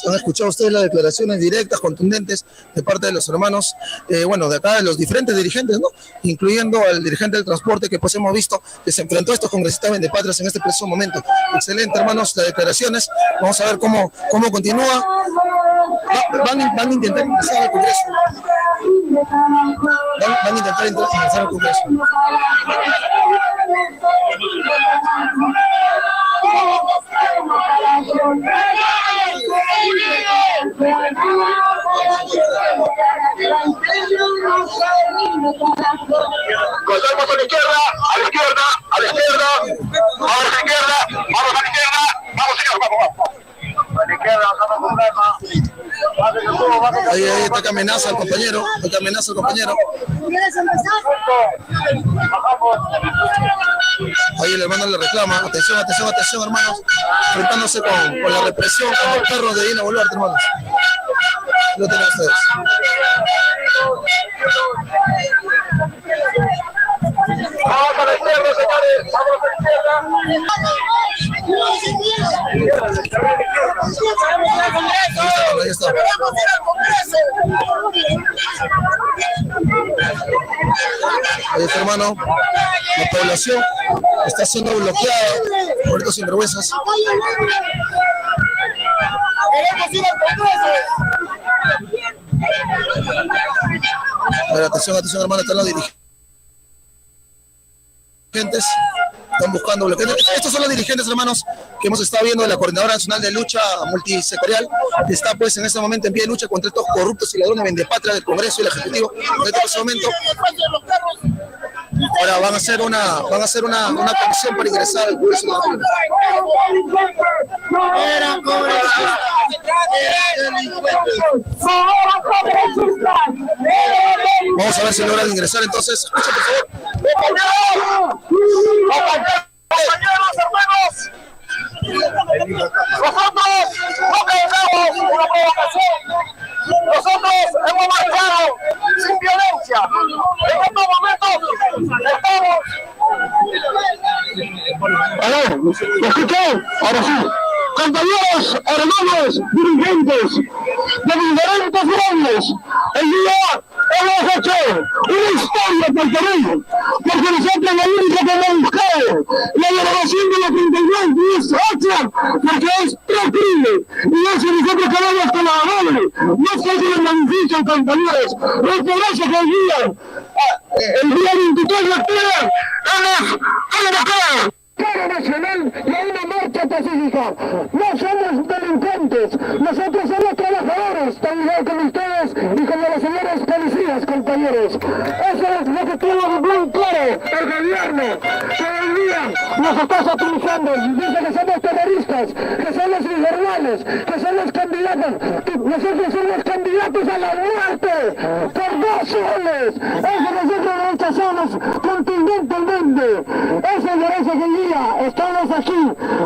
Han escuchado ustedes las declaraciones directas, contundentes de parte de los hermanos, de acá, de los diferentes dirigentes, ¿no? Incluyendo al dirigente del transporte que pues hemos visto que se enfrentó a estos congresistas vendepatrias en este preciso momento. Excelente, hermanos, las declaraciones. Vamos a ver cómo continúa. Van a intentar ingresar al Congreso. Van a intentar ingresar al Congreso. Cortamos a la izquierda, a la izquierda, a la izquierda, vamos a la izquierda, vamos a la izquierda, vamos señor, vamos. A la izquierda, vamos a Ahí está que amenaza al compañero, Ahí el hermano le reclama, atención, hermanos, enfrentándose con la represión, con los perros de Dina Boluarte, hermanos. Lo tienen ustedes. Vamos a la izquierda, señores, vamos a la izquierda. Ahí está. Ahí está, hermano. La población está siendo bloqueada por estos sinvergüenzas. Queremos ir al Congreso. A ver, atención, hermano, están los dirigentes. Están buscando bloqueos. Estos son los dirigentes, hermanos, que hemos estado viendo de la Coordinadora Nacional de Lucha Multisectorial, que está pues en este momento en pie de lucha contra estos corruptos y ladrones vendepatria del Congreso y el Ejecutivo. En este momento ahora van a hacer una comisión para ingresar al Congreso. Vamos a ver si logran ingresar entonces. Escucha, por favor. Compañeros, hermanos, nosotros no causamos una provocación. Nosotros hemos marchado sin violencia. En estos momentos estamos... ¿Aló? ¿Me escuchó? Ahora sí. Compañeros, hermanos, dirigentes de diferentes gremios, el día hemos hecho una historia para el Perú, porque nosotros lo único que hemos buscado la derogación de la 32 y es hecha porque es terrible, y eso nosotros queremos que la doble, no es que el beneficio, compañeros, es por eso que el día 23 de octubre hemos convocado paro nacional y a una marcha pacífica. No somos delincuentes, nosotros somos trabajadores, tan igual como ustedes y como los señores policías, compañeros. Eso es lo que tiene muy claro el gobierno, que hoy día nos está satanizando, dice que somos terroristas, que somos infernales, que somos candidatos, nosotros somos candidatos a la muerte por 2 soles. Eso nosotros lo rechazamos contundentemente. Eso merece que hoy día estamos aquí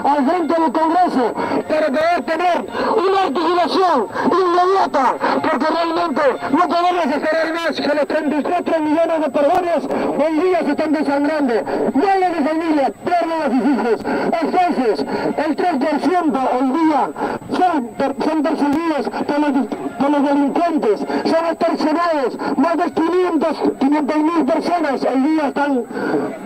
al frente del Congreso para poder tener una articulación inmediata, porque realmente no podemos esperar más que los 34 millones de personas hoy día se están desangrando. Mueren de familia, pierden a sus hijos. Entonces, el 3% hoy día son perseguidos por los delincuentes, son extorsionados. Más de 500.000 personas hoy día están,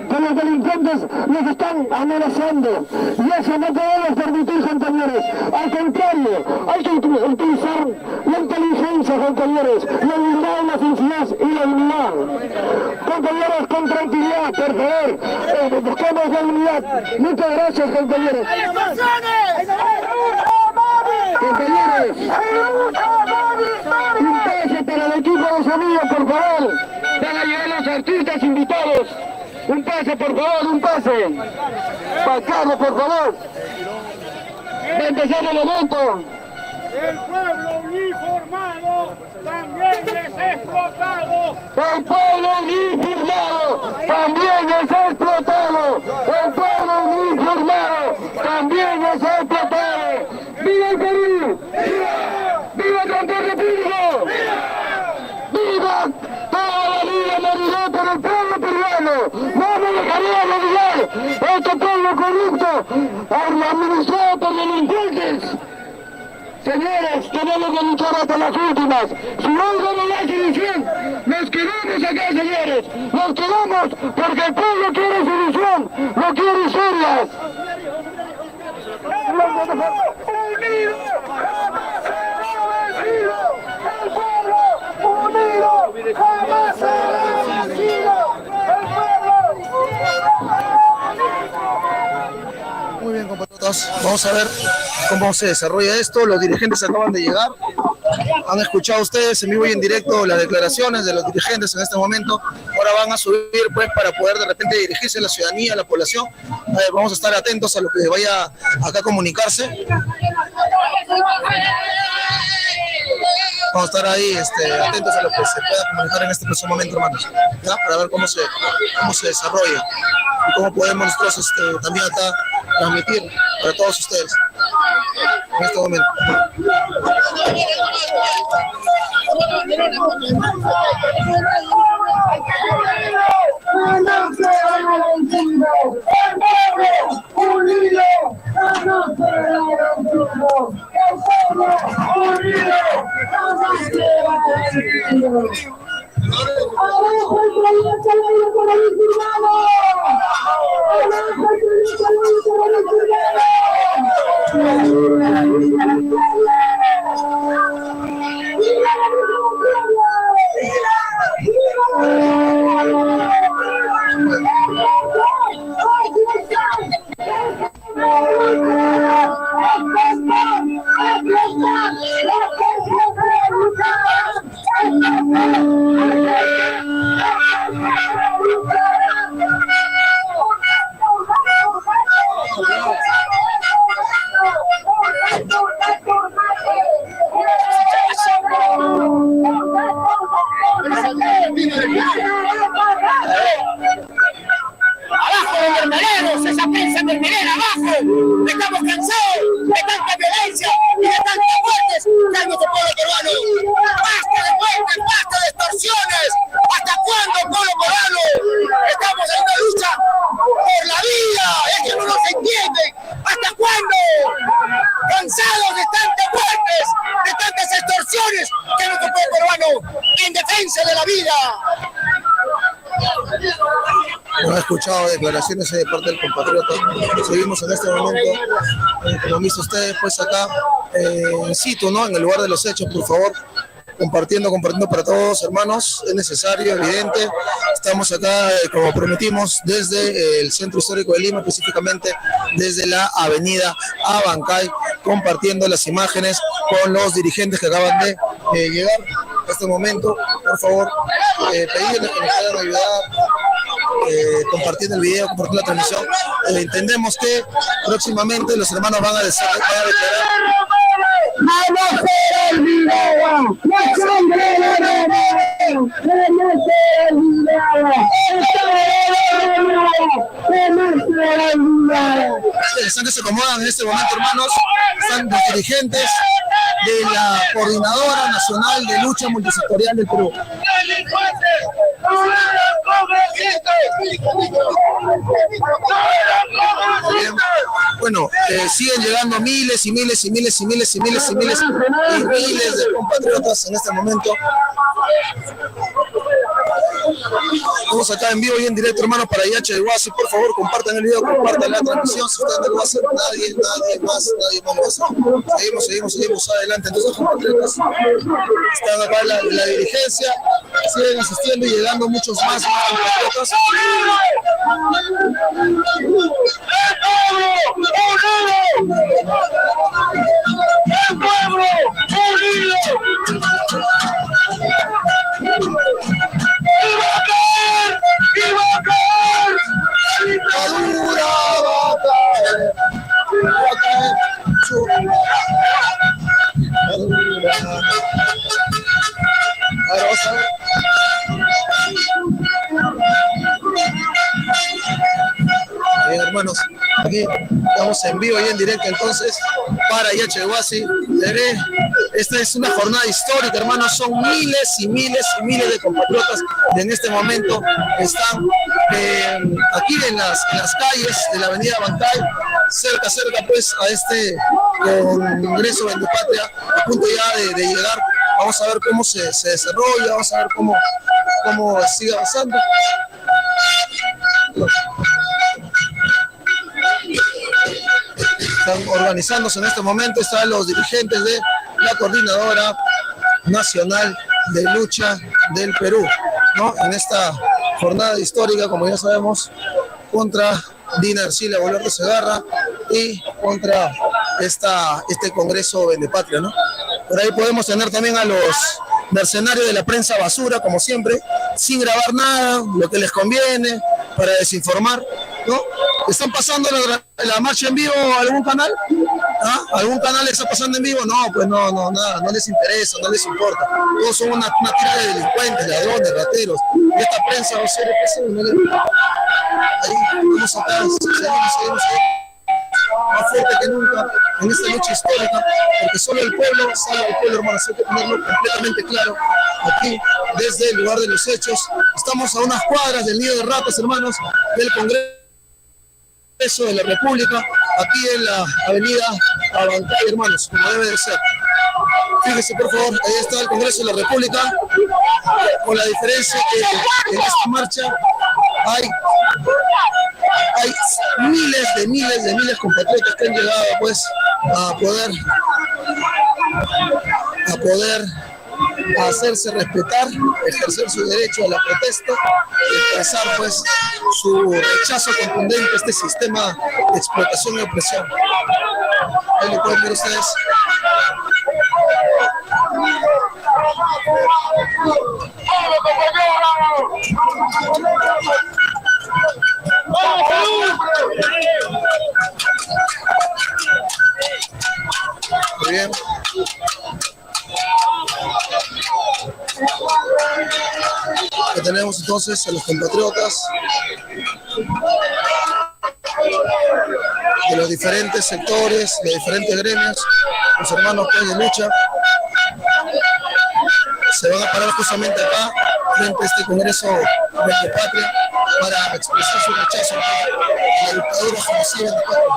que los delincuentes nos están amenazando, y eso no podemos permitir, compañeros. Al contrario, hay que utilizar la inteligencia, compañeros, la unidad, la sinceridad y la unidad. Compañeros, con tranquilidad, por favor, busquemos la unidad. Muchas gracias, compañeros. Compañeros, un pase para el equipo de sonido, por favor, para llevar a los artistas invitados. Un pase, por favor, un pase. Pasado, por favor. Va a empezar el evento. El pueblo uniformado también es explotado. El pueblo uniformado también es explotado. El pueblo uniformado también es explotado. ¡Viva el Perú! ¡Viva! ¡Viva el transporte público! ¡Viva! ¡Toda la vida morirá por el pueblo peruano! ¡No me dejaríamos olvidar! ¡Este pueblo corrupto, administrado por delincuentes! Señores, tenemos que luchar hasta las últimas. Si hoy no la solución, nos quedamos acá, señores. Nos quedamos porque el pueblo quiere solución, no quiere historias. ¡Unido! ¡Jamás será vencido! ¡El pueblo unido! ¡Jamás será vencido! ¡El pueblo! Muy bien, compatriotas, vamos a ver cómo se desarrolla esto. Los dirigentes acaban de llegar. Han escuchado ustedes en vivo y en directo las declaraciones de los dirigentes en este momento. Ahora van a subir pues para poder de repente dirigirse a la ciudadanía, a la población. Vamos a estar atentos a lo que vaya acá a comunicarse. Vamos a estar ahí atentos a lo que se pueda comunicar en este preciso momento, hermanos, ¿ya? Para ver cómo se desarrolla y cómo podemos nosotros también acá transmitir para todos ustedes en este momento. ¡Abajo los mermeleros! ¡Esa prensa mermelera abajo! ¡Estamos cansados de tanta violencia y de tantas muertes que hay en nuestro pueblo peruano! ¡Basta de muertes! ¡Basta de extorsiones! ¿Hasta cuándo, pueblo peruano? Estamos en una lucha por la vida. Es que no nos entienden. ¿Hasta cuándo? Cansados de tantas muertes, de tantas extorsiones que hay en nuestro pueblo peruano en defensa de la vida. Hemos escuchado declaraciones de parte del compatriota. Seguimos en este momento, como han visto ustedes, pues acá in situ, ¿no? En el lugar de los hechos, por favor, compartiendo para todos, hermanos. Es necesario, evidente. Estamos acá, como prometimos, desde el Centro Histórico de Lima, específicamente desde la avenida Abancay, compartiendo las imágenes con los dirigentes que acaban de llegar a este momento. Por favor, pedirles que nos puedan ayudar compartiendo el video, compartiendo la transmisión. Entendemos que próximamente los hermanos van a declarar. ¡No será olvidada! ¡No será olvidada! Están que se acomodan en este momento, hermanos. Están los dirigentes de la Coordinadora Nacional de Lucha Multisectorial del Perú. Bien. Bueno, siguen llegando miles y miles de compatriotas en este momento. Estamos acá en vivo y en directo, hermanos, para IH de Huasi. Por favor, compartan el video, compartan la transmisión. Si ustedes no lo hacen, nadie más lo hace. Seguimos adelante. Entonces, compatriotas, están acá la dirigencia, siguen asistiendo y llegando muchos más compatriotas. ¡El pueblo unido! ¡Y va a caer! La dura va a caer. Ahora vamos a ver. Bien, hermanos, aquí estamos en vivo y en directo entonces para IH de Huasi. Esta es una jornada histórica, hermanos. Son miles y miles de compatriotas que en este momento están aquí en las calles de la avenida Abancay, cerca pues a Congreso Vendepatria a punto ya de llegar. Vamos a ver cómo se desarrolla, vamos a ver cómo sigue avanzando. Están organizándose en este momento, están los dirigentes de la Coordinadora Nacional de Lucha del Perú, ¿no? En esta jornada histórica, como ya sabemos, contra Dina Ercilia Boluarte Segarra y contra este Congreso Vendepatria, ¿no? Por ahí podemos tener también a los mercenarios de la prensa basura, como siempre, sin grabar nada, lo que les conviene, para desinformar, ¿no? ¿Están pasando la marcha en vivo a algún canal? ¿Ah? ¿Algún canal está pasando en vivo? No, pues no, nada, no les interesa, no les importa. Todos son una tira de delincuentes, ladrones, rateros. Y esta prensa basura, no les... Ahí vamos acá, seguimos más fuerte que nunca en esta lucha histórica, porque solo el pueblo salva al pueblo, hermanos. Hay que tenerlo completamente claro aquí, desde el lugar de los hechos. Estamos a unas cuadras del nido de ratas, hermanos, del Congreso de la República, aquí en la avenida Abancay, hermanos, como debe de ser. Fíjese, por favor, ahí está el Congreso de la República, con la diferencia que en esta marcha hay miles de compatriotas que han llegado, pues, a poder hacerse respetar, ejercer su derecho a la protesta y expresar, pues, su rechazo contundente a este sistema de explotación y opresión. Ahí lo pueden ver ustedes. Muy bien. Que tenemos entonces a los compatriotas de los diferentes sectores, de diferentes gremios, los hermanos pues, de lucha, se van a parar justamente acá frente a este Congreso Vendepatria para expresar su rechazo a la dictadura genocida en la patria.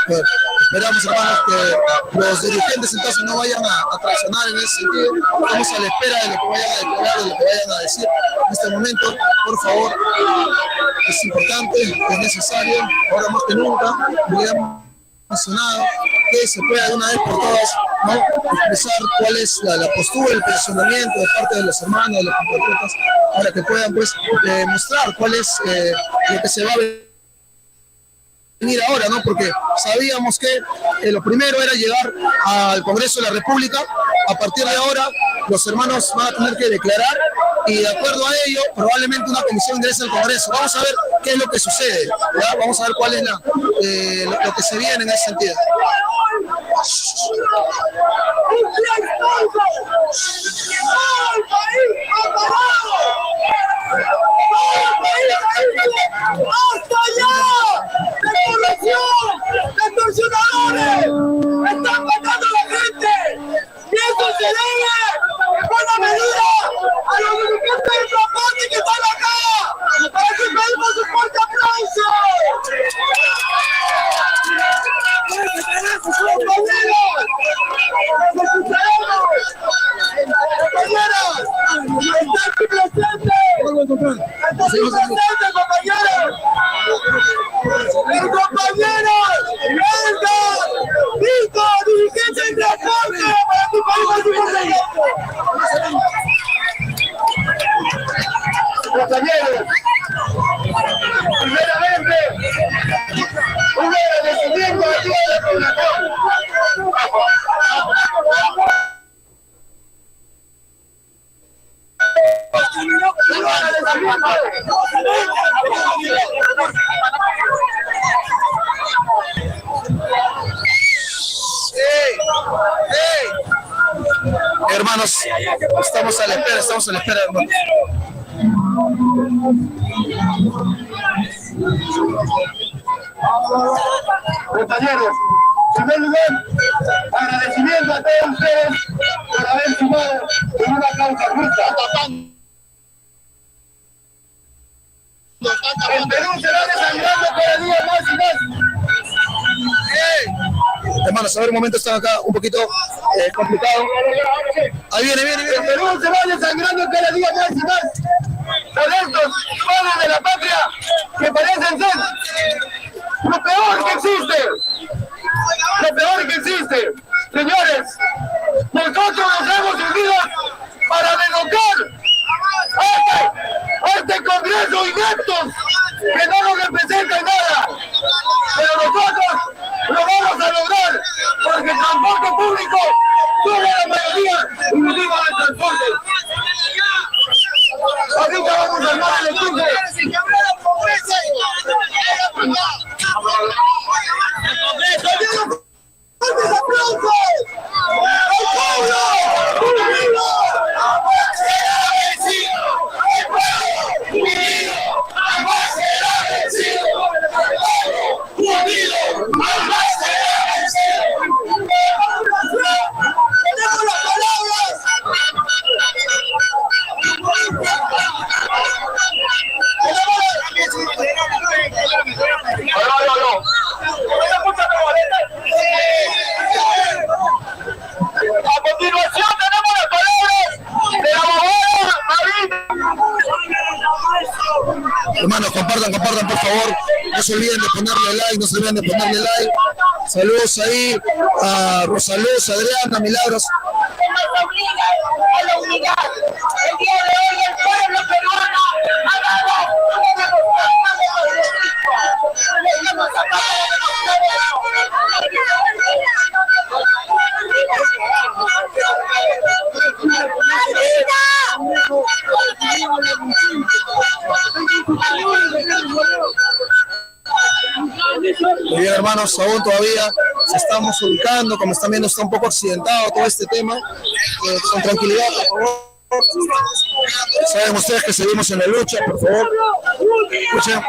Bueno, esperamos, hermanos, que los dirigentes entonces no vayan a traicionar en ese sentido. Estamos a la espera de lo que vayan a declarar, de lo que vayan a decir en este momento. Por favor, es importante, es necesario, ahora más que nunca, digamos, mencionado, que se pueda de una vez por todas, ¿no?, expresar cuál es la postura, el posicionamiento de parte de los hermanos, de los compatriotas, para que puedan pues mostrar cuál es lo que se va a venir ahora, ¿no? Porque sabíamos que lo primero era llegar al Congreso de la República. A partir de ahora los hermanos van a tener que declarar y de acuerdo a ello probablemente una comisión ingrese al Congreso. Vamos a ver qué es lo que sucede, ¿ya? Vamos a ver cuál es lo que se viene en ese sentido. ¡Basta ya! ¡De corrupción! ¡De extorsionadores! ¡Están matando a la gente! ¡Y eso se debe en buena medida a los dirigentes del transporte que están acá! ¡Para que pedimos un fuerte aplauso! ¡Compañeros! ¡Nos escucharemos! ¡Compañeras! ¡Están aquí presentes! ¡Están aquí presentes, compañeros! ¡Mis compañeros! ¡Venga! ¡Listo! ¡Dirigentes del transporte! ¡Para tu país más importante! Compañeros, primeramente, un agradecimiento a toda la población. Hermanos, estamos a la espera, hermanos. Compañeros, primer lugar, agradecimiento a todos ustedes por haber sumado en una causa justa. El Perú se va desangrando cada día más y más. Hermanos, a ver, un momento, están acá un poquito complicado. Ahí viene. El Perú se va desangrando cada día más y más. Por estos padres de la patria que parecen ser lo peor que existe. Lo peor que existe. Señores, nosotros nos hemos unido para derrocar a este Congreso ineptos que no nos representa en nada. Pero nosotros lo vamos a lograr porque el transporte público sube la mayoría y unimos el transporte. Ahorita vamos a armar el equipo. A continuación tenemos las palabras de la abogada Marina. Hermanos, compartan por favor. No se olviden de ponerle like, Saludos ahí a Rosaluz, Adriana, Milagros. Nos obliga a la unidad. El día de hoy el pueblo peruano ha dado una demostración de Muy bien, hermanos, aún todavía se estamos ubicando, como están viendo está un poco accidentado todo este tema, con tranquilidad, por favor. Saben ustedes que seguimos en la lucha, por favor. Escuchen.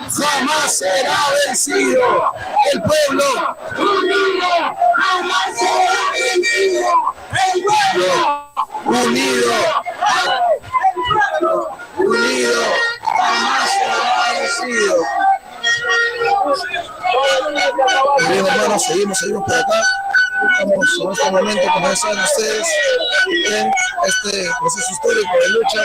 Jamás será vencido. El pueblo unido jamás será vencido. El pueblo unido jamás será vencido. Muy bien, hermanos, seguimos por acá. Estamos en este momento, como ya saben ustedes, en este proceso histórico de lucha.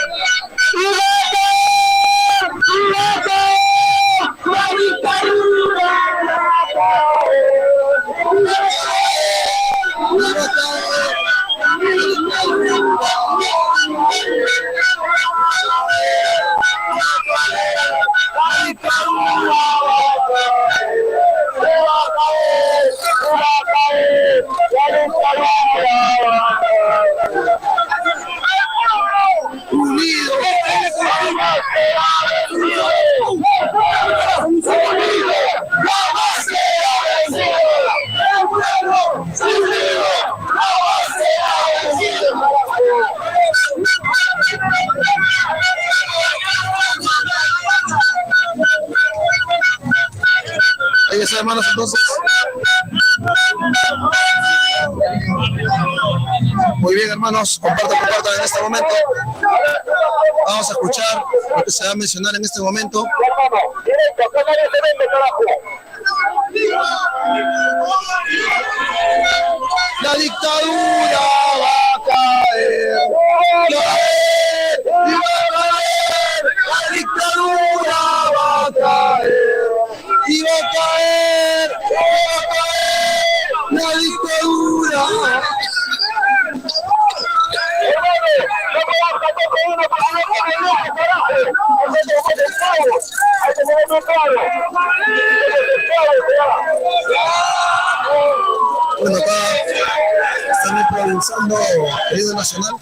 Ahí está, hermanos, entonces. Muy bien, hermanos, compartan en este momento. Vamos a escuchar lo que se va a mencionar en este momento. La dictadura va a caer. La dictadura va a caer. Y va a caer. La dictadura. Bueno, acá están improvisando el himno nacional.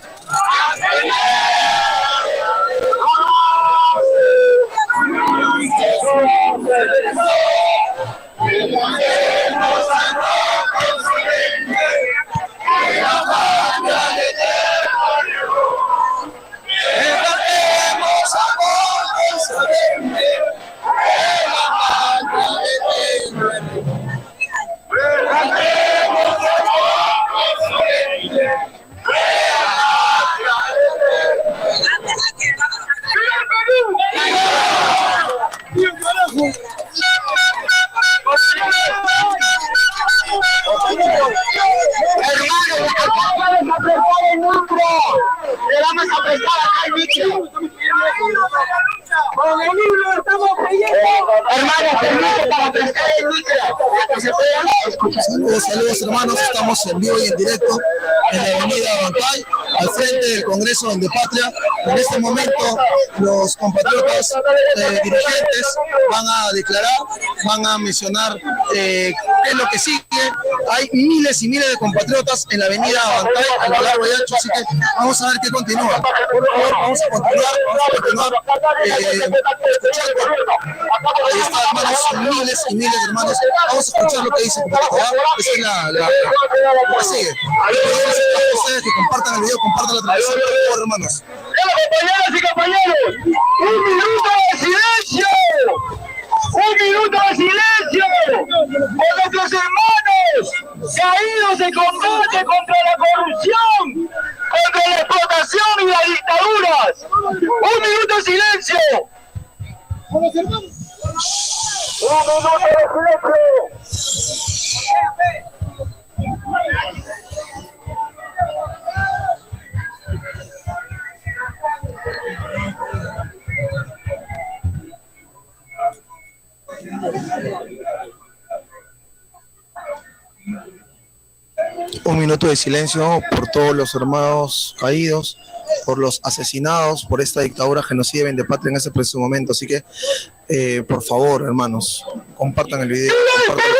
Le vamos a prestar acá el micro. Con el libro estamos creyendo. Hermanos, permite para prestar el micro. Que se puedan escuchar. Saludos hermanos, estamos en vivo y en directo en la avenida Bancay, al frente del Congreso de Patria. En este momento los compatriotas dirigentes van a declarar, van a mencionar qué es lo que sigue. Hay miles y miles de compatriotas en la avenida Bancay, a lo largo y ancho, así que vamos a ver qué continúa. Por favor, vamos a continuar escuchando. Ahí está, hermanos, miles y miles de hermanos. Vamos a escuchar lo que dice. Esa es la sigue. Ustedes que compartan el video, compartan la transmisión, por favor, hermanos. Compañeras y compañeros, un minuto de silencio. Un minuto de silencio por nuestros hermanos caídos en combate contra la corrupción, contra la explotación y las dictaduras. Un minuto de silencio. Un minuto de silencio. Un minuto de silencio por todos los hermanos caídos, por los asesinados por esta dictadura genocida y vendepatria en ese preciso momento. Así que, por favor, hermanos, compartan el video. Compartan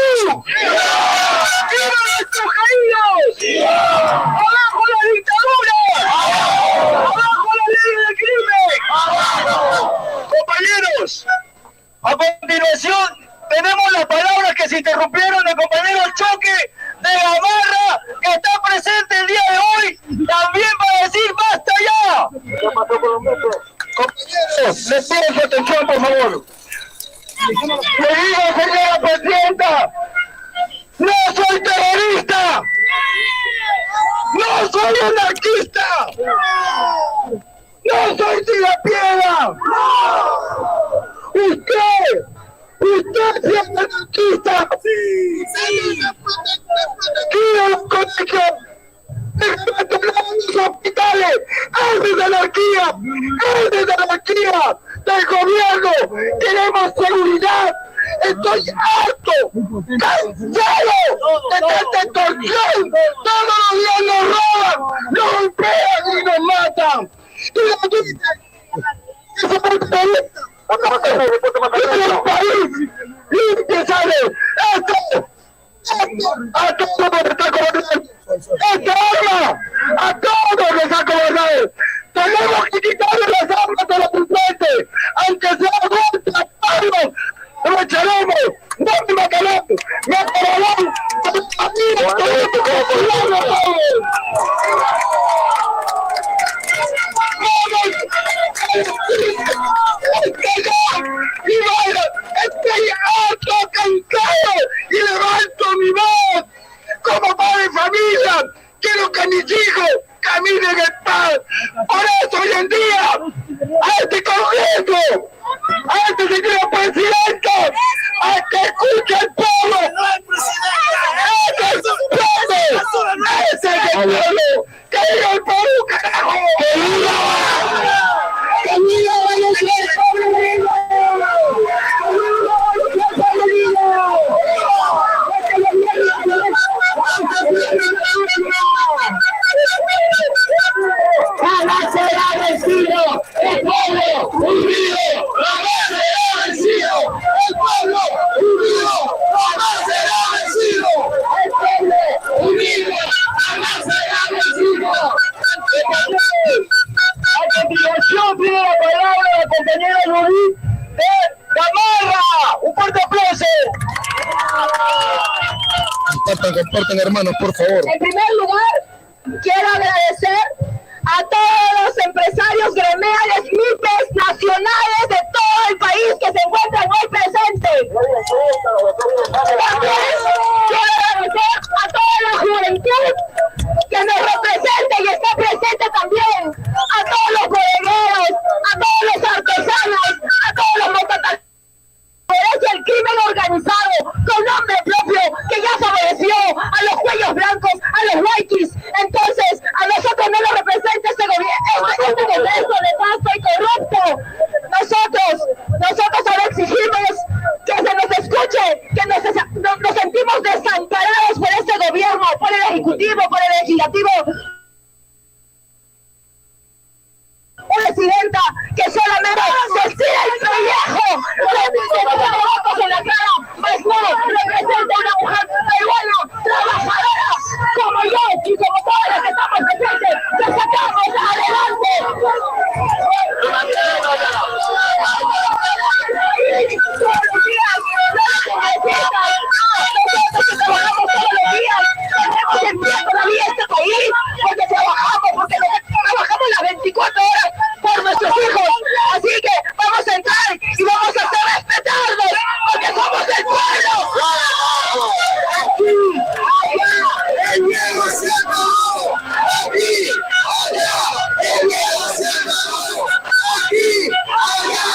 nuestros caídos! ¡Abajo la dictadura! ¡Abajo la ley del crimen! Compañeros, a continuación tenemos las palabras que se interrumpieron del compañero Choque de Gamarra, que está presente el día de hoy, también para decir ¡basta ya! Compañeros, les pido su atención, por favor. Le digo, señora presidenta, ¡no soy terrorista! ¡No soy anarquista! ¡No soy tirapiedra! ¡Usted es anarquista! ¡Sí! ¡Quiero los colegios! ¡Desmantelar los hospitales! ¡Eso es anarquía! ¡Eso es anarquía! ¡Del gobierno! ¡Queremos seguridad! ¡Estoy harto! ¡Cansado! ¡De tanta extorsión! ¡Todos los días nos roban! ¡Nos golpean y nos matan! ¡Y la gente! ¡Eso es terrorista! ¡Es el país! ¡Límpiesale! ¡Esto! ¡A todos nos está gobernando! ¡Esta arma! ¡A todos nos ha gobernado! ¡Tenemos que quitarle las armas a los delincuentes! ¡Aunque sea golpe a palos! ¡Lo echaremos! ¡No me matarán! ¡Me acabarán! ¡A mí no tenemos que apoyarlo a todos! Estoy harto, cansado y levanto mi voz como padre de familia. Quiero que mis hijos caminen en paz. Por eso hoy en día a este Congreso, a este señor presidente, a que escuche el pueblo. ¡Ese es el pueblo! ¡Ese es el pueblo! ¡Que viva el pueblo, carajo! ¡Que viva! ¡Que viva Venezuela! ¡Jamás será vencido! ¡El pueblo unido! ¡Jamás será vencido! ¡El pueblo unido! ¡Jamás será vencido! ¡El pueblo unido! ¡Jamás será vencido! A continuación tiene la palabra la compañera Judith de Gamarra. ¡Un fuerte aplauso! Compartan, hermanos, por favor. En primer lugar, quiero agradecer a todos los empresarios gremiales, MIPES, nacionales de todo el país que se encuentran hoy presentes. También quiero agradecer a toda la juventud que nos representa y está presente también, a todos los bodegueros, a todos los artesanos, a todos los mototaxistas. Obedece el crimen organizado con nombre propio que ya se obedeció a los cuellos blancos, a los presidenta que solamente se tira el pellejo, votos en la cara, pues no representa una mujer peruana, trabajadora, como yo y como todas las que estamos presentes, que sacamos adelante. Todos los días, nosotros que trabajamos todos los días, tenemos en pie todavía este país, porque trabajamos las 24 horas por nuestros hijos, así que vamos a entrar y vamos a hacer respetarnos, porque somos el pueblo. Aquí, allá, el miedo se acabó. Aquí, allá, el miedo se acabó. Aquí, allá,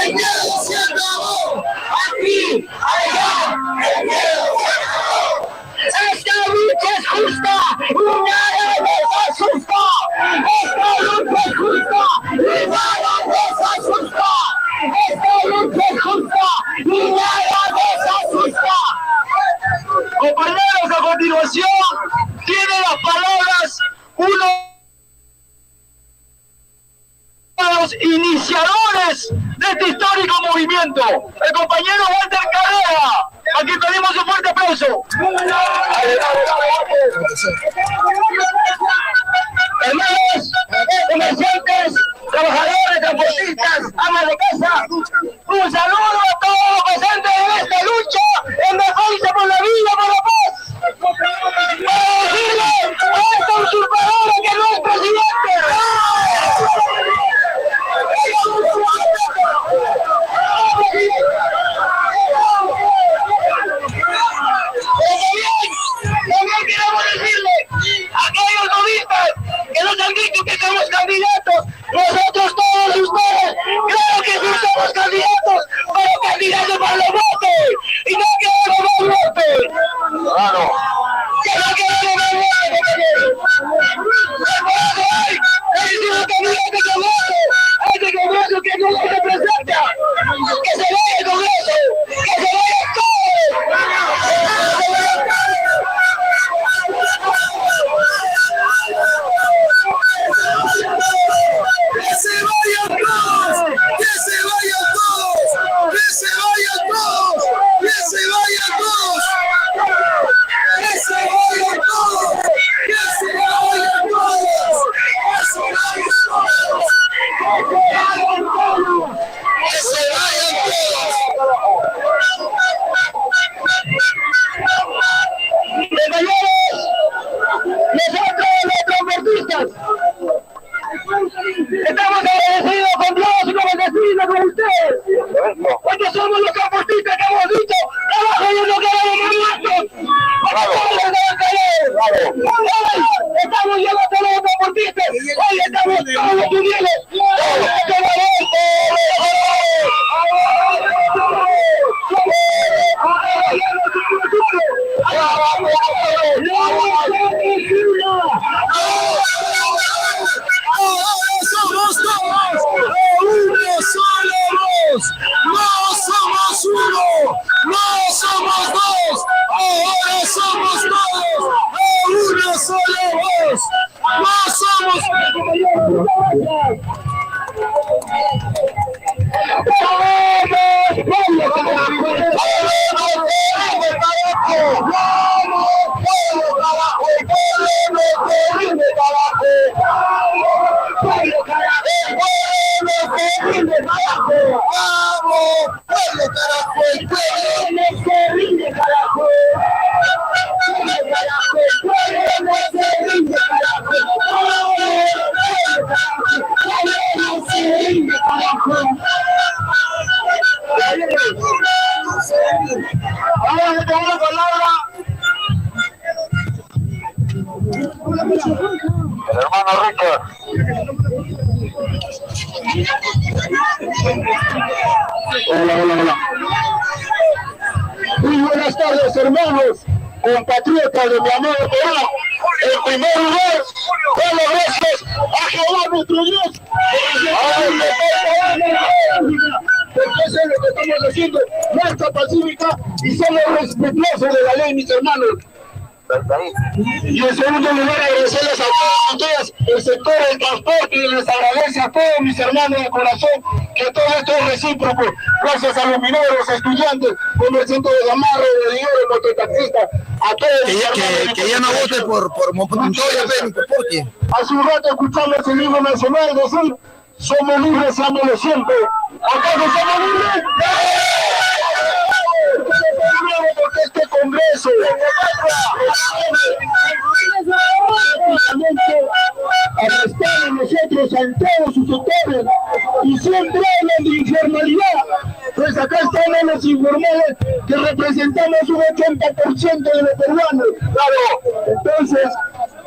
el miedo se acabó. Aquí, allá, el miedo se acabó. Esta lucha es justa, nada nos asusta. Esta lucha es justa, nada nos asusta. Esta lucha es justa, nada nos asusta. Compañeros, a continuación tiene las palabras uno de los iniciadores de este histórico movimiento, el compañero Walter Carrera, a quien pedimos un fuerte aplauso. Hermanos, comerciantes, trabajadores, transportistas, amas de casa, un saludo a todos los presentes en esta lucha en defensa por la vida, por la paz. Para decirle a esta usurpadora que no es presidente. También queremos decirle a aquellos novistas que nos han dicho que somos candidatos, nosotros todos ustedes, claro que sí somos candidatos, pero candidatos para los votos, y no queremos más votos. Claro. Que no queremos más votos, compañeros. Es un candidato con votos, este Congreso que no se representa, que se vaya el Congreso, que se vaya todo. ¡Que se vayan todos! ¡Que se vayan todos! ¡Que se vayan todos! ¡Que se vayan todos! ¡Que se vayan todos! ¡Que se vayan todos! ¡Que se vayan todos! ¡Que se vayan todos! Compañeros, nosotros los transportistas estamos agradecidos con Dios y con el destino con ustedes, porque somos los transportistas que hemos dicho trabajo y no queremos más muertos, porque todos nos deben caer. Hoy estamos llenos todos los transportistas, hoy estamos todos los unidos, todos los ¡Ahora somos todos! ¡Uno solo voz! ¡No somos uno! ¡No somos dos! ¡Ahora somos todos! ¡Uno solo voz! ¡No somos! Vamos a tomar la palabra el hermano Richard. Hola. Muy buenas tardes, hermanos, compatriotas de mi amado Perú. En primer lugar, damos gracias a Jehová nuestro Dios, porque eso es lo que estamos haciendo, marcha pacífica y somos respetuosos de la ley, mis hermanos. Y en segundo lugar, agradecerles a todos ustedes, el sector del transporte, y les agradece a todos mis hermanos de corazón que todo esto es recíproco. Gracias a los mineros, estudiantes, comerciantes de gamarro, de dinero, mototaxistas, a todos. Que ya no vote por Montoya, porque hace un rato escuchamos el himno nacional decir: somos libres, seámoslo siempre. ¿Acaso somos libres? Porque este Congreso arrestaron a nosotros en todos sus sectores y siempre hablan de informalidad. Pues acá estamos los informales que representamos un 80% de los peruanos. Claro, entonces,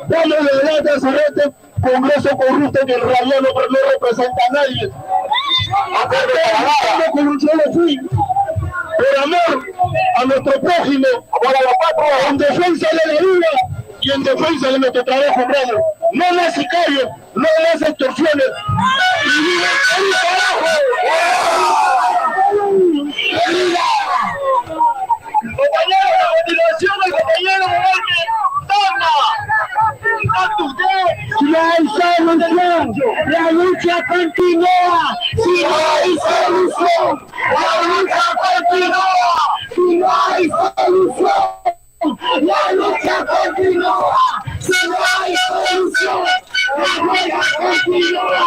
dándole gracias a este Congreso corrupto que en realidad no representa a nadie. Acá con un solo fin: por amor a nuestro prójimo, para la patria, en defensa de la vida y en defensa de nuestro trabajo honrado. No más sicarios, no más extorsiones. ¡Y viva el carajo! Compañero, a continuación, el compañero Morales si no hay solución, la lucha continúa. Si no hay solución, la lucha continúa. Si no hay solución, la lucha continúa. Si no hay solución, la lucha continúa.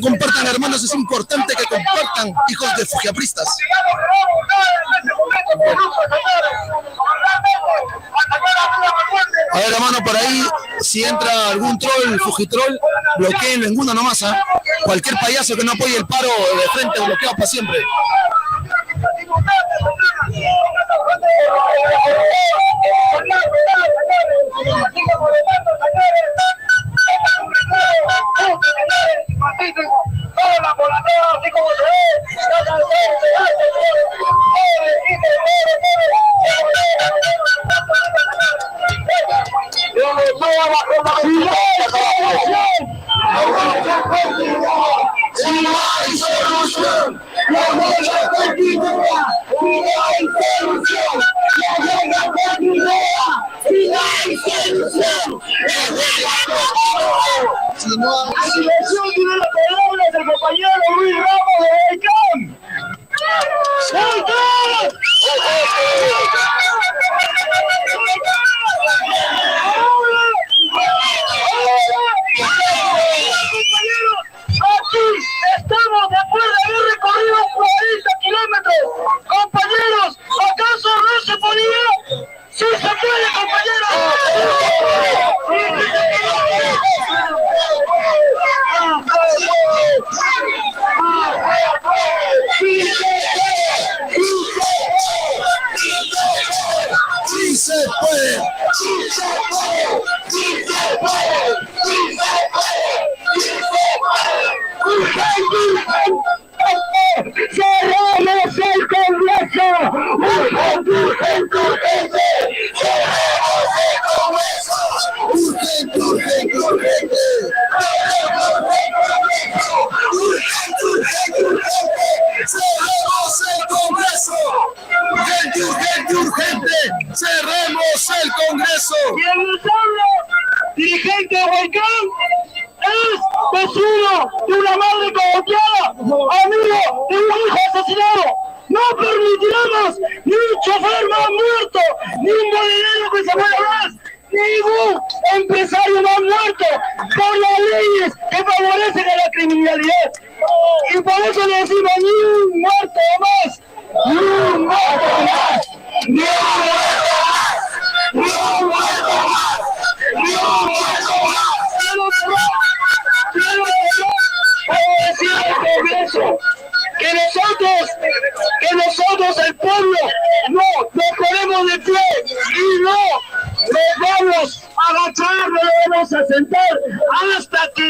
Compartan, hermanos, es importante que compartan, hijos de fujiapristas. A ver, hermano, por ahí, si entra algún troll, fujitroll, bloqueen ninguno nomás, ¿eh? Cualquier payaso que no apoye el paro de frente, bloqueado para siempre. ¡Cerramos el Congreso! ¡Urgente! ¡Cerramos el Congreso! ¡Urgente! ¡Cerramos el Congreso! ¡Urgente! ¡Cerremos el Congreso! Y el notable dirigente Huaycán es vecino de una madre coloquiada, amigo de un hijo asesinado. No permitiremos ni un chofer más muerto, ni un bodeguero que se muera más, ningún empresario más muerto por las leyes que favorecen a la criminalidad. Y por eso le decimos: ni un muerto más, ni un muerto más, ni un muerto más, ni un muerto más, ni un muerto más. Quiero decir al Congreso que nosotros el pueblo no nos ponemos de pie y no nos vamos a agachar, no nos vamos a sentar hasta que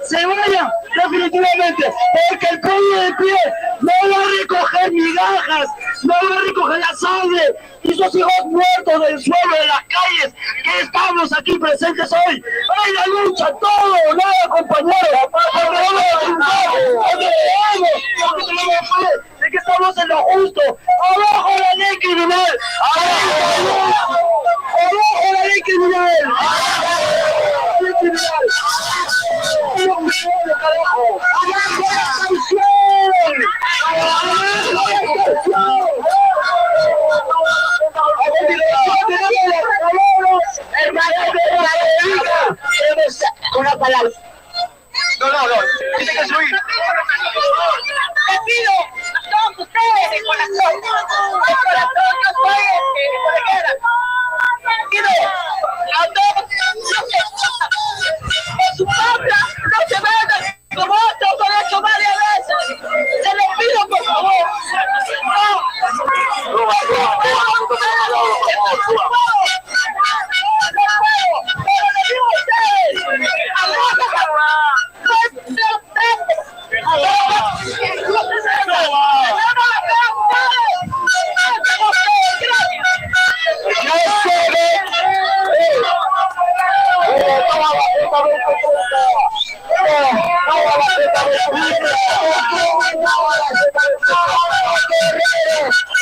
se vaya definitivamente, porque el pueblo de pie no va a recoger migajas, no va a recoger la sangre y sus hijos muertos del suelo de las calles que estamos aquí presentes hoy. ¡Hay la lucha! ¡Todo o nada, compañeros! ¡Porque tenemos fe de que estamos en lo justo! ¡Abajo la ley criminal! ¡Abajo la ley criminal! Una palabra. No, tiene que subir. Les pido a todos ustedes de corazón, yo soy coleguera. Pido a todos por su patria, no se metan como otros lo han hecho varias veces. Se les pido por favor. Pero les digo a ustedes,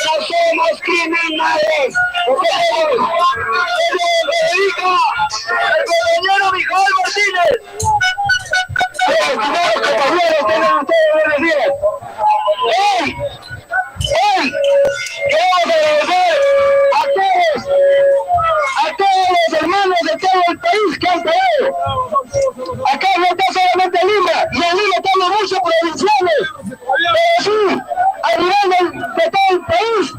no somos criminales. El compañero Miguel Martínez. Estimados compañeros, tengan ustedes buenos días. Hoy, queremos agradecer a todos los hermanos de todo el país que han peleado. Acá no está solamente Lima, y en Lima estamos muchos provinciales, pero sí, a nivel de todo el país,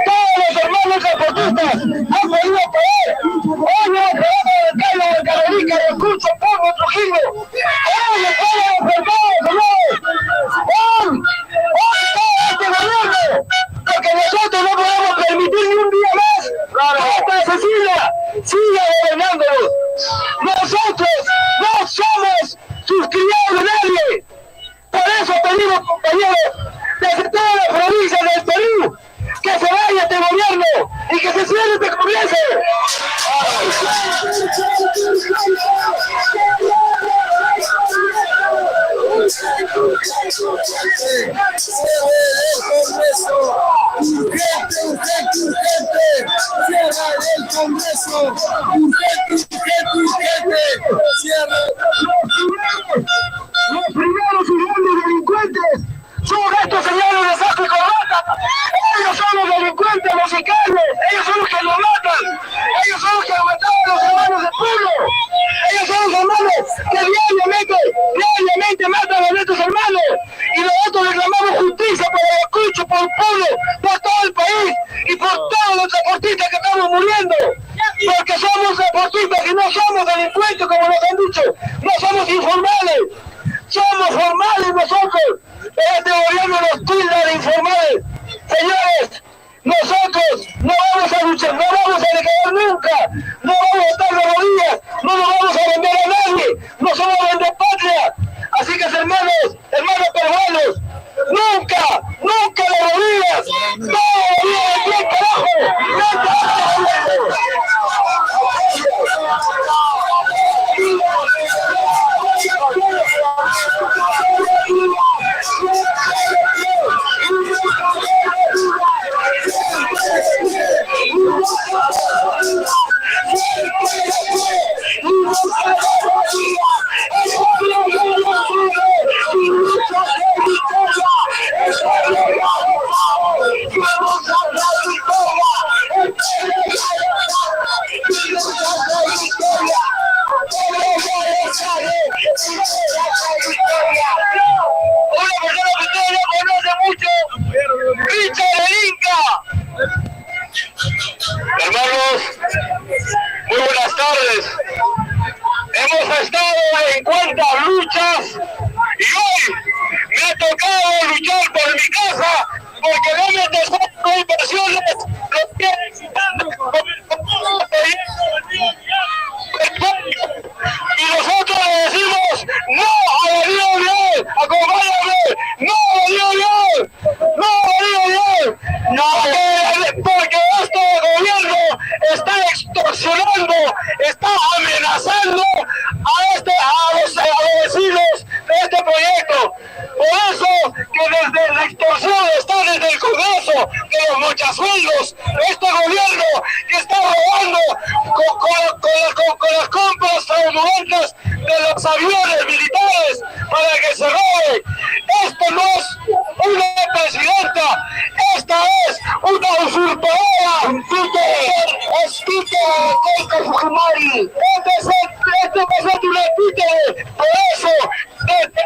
todos los hermanos deportistas han podido pelear. Hoy no peleamos de Carlos, de Carolica, de Cucho, Porro, Trujillo. Hoy le pueden enfrentar, señores. Hoy todo este gobierno, porque nosotros no podemos permitir ni un día más que esta asesina siga gobernándonos. Nosotros no somos sus criados de nadie. Por eso pedimos, compañeros, desde todas las provincias del Perú, que se vaya este gobierno y que se cierre este Congreso. Los primeros y grandes delincuentes son estos señores de saco y corbata. Ellos son los delincuentes musicales, ellos son los que nos matan, ellos son los que mataron a los hermanos del pueblo, ellos son los hermanos que diariamente matan a nuestros hermanos, y nosotros reclamamos justicia por el Ayacucho, por el pueblo, por todo el país y por todos los deportistas que estamos muriendo, porque somos deportistas y no somos delincuentes como nos han dicho, no somos informales, somos formales nosotros. Este gobierno nos tilda de informales. Señores, nosotros no vamos a luchar, no vamos a decaer nunca, no vamos a estar de rodillas, no nos vamos a vender a nadie, no somos vender patria. Así que hermanos peruanos, nunca de rodillas, todo de pie, carajo, Hermanos, muy buenas tardes. Hemos estado en cuantas luchas y hoy me ha tocado luchar por mi casa porque no me descuento inversiones. Y nosotros le decimos no a la libre, acompáñame, no a la libre, no a la libre, no, porque esto gobierno que desde la extorsión está desde el Congreso de los mochasueldos, este gobierno que está robando con las compras fraudulentas de los aviones militares para que se robe. Esto no es una presidenta, esta es una usurpadora. Keiko Fujimori. Esto es una títere. Por eso este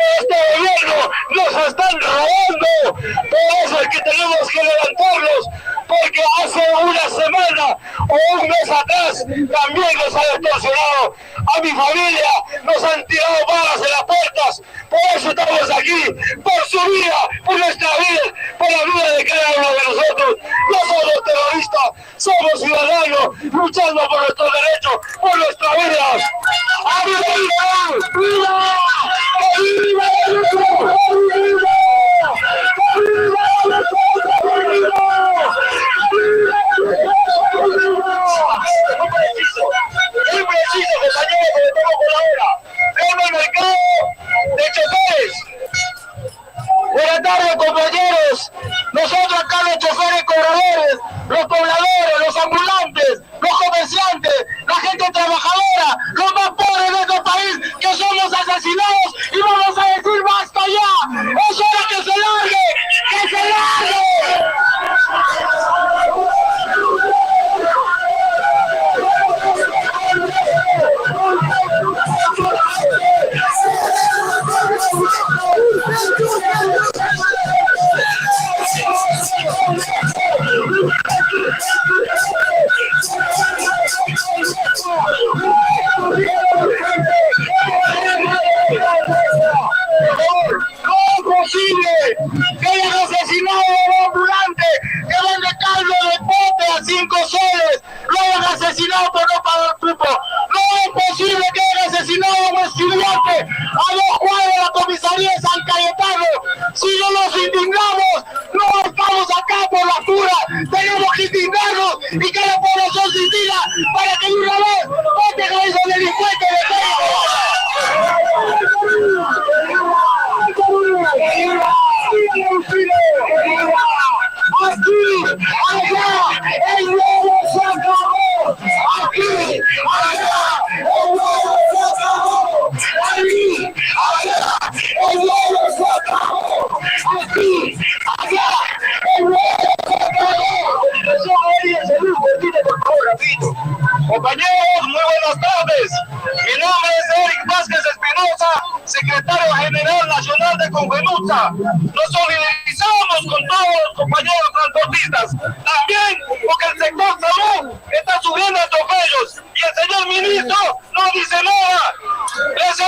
gobierno nos están robando. Por eso es que tenemos que levantarlos, porque hace una semana o un mes atrás también nos han extorsionado. A mi familia nos han tirado balas en las puertas. Por eso estamos aquí, por su vida, por nuestra vida, por la vida de cada uno de nosotros. No somos terroristas, somos ciudadanos luchando por nuestros derechos, por nuestra vida. ¡Viva! ¡Viva! ¡Viva! Muy preciso, compañeros, que estamos con la hora. En el mercado de choferes. Buenas tardes, compañeros. Nosotros acá los choferes cobradores, los pobladores, los ambulantes, los comerciantes, la gente trabajadora, los más pobres de este país, que somos asesinados, y vamos a decir basta ya. Es hora que se largue, que se largue. Que hayan asesinado a un ambulante que vende caldo de pote a 5 soles, lo hayan asesinado por no pagar cupo. No es posible que hayan asesinado a un estudiante a 2 cuadras de la comisaría de San Cayetano. Si no nos indignamos, no estamos acá por la cura, tenemos que indignarnos y que la población se indigna para que de una vez voten a esos delincuentes de aquí, allá, el nuevo se acabó. Aquí, allá, el nuevo se acabó. Aquí, allá, el nuevo se acabó. Aquí, allá, el nuevo se acabó. Compañeros, muy buenas tardes. Mi nombre es Eric Vázquez Espinosa, secretario general nacional de Congenuza. Nos solidarizamos con todos los compañeros transportistas. También porque el sector salud está sufriendo atropellos y el señor ministro no dice nada. Les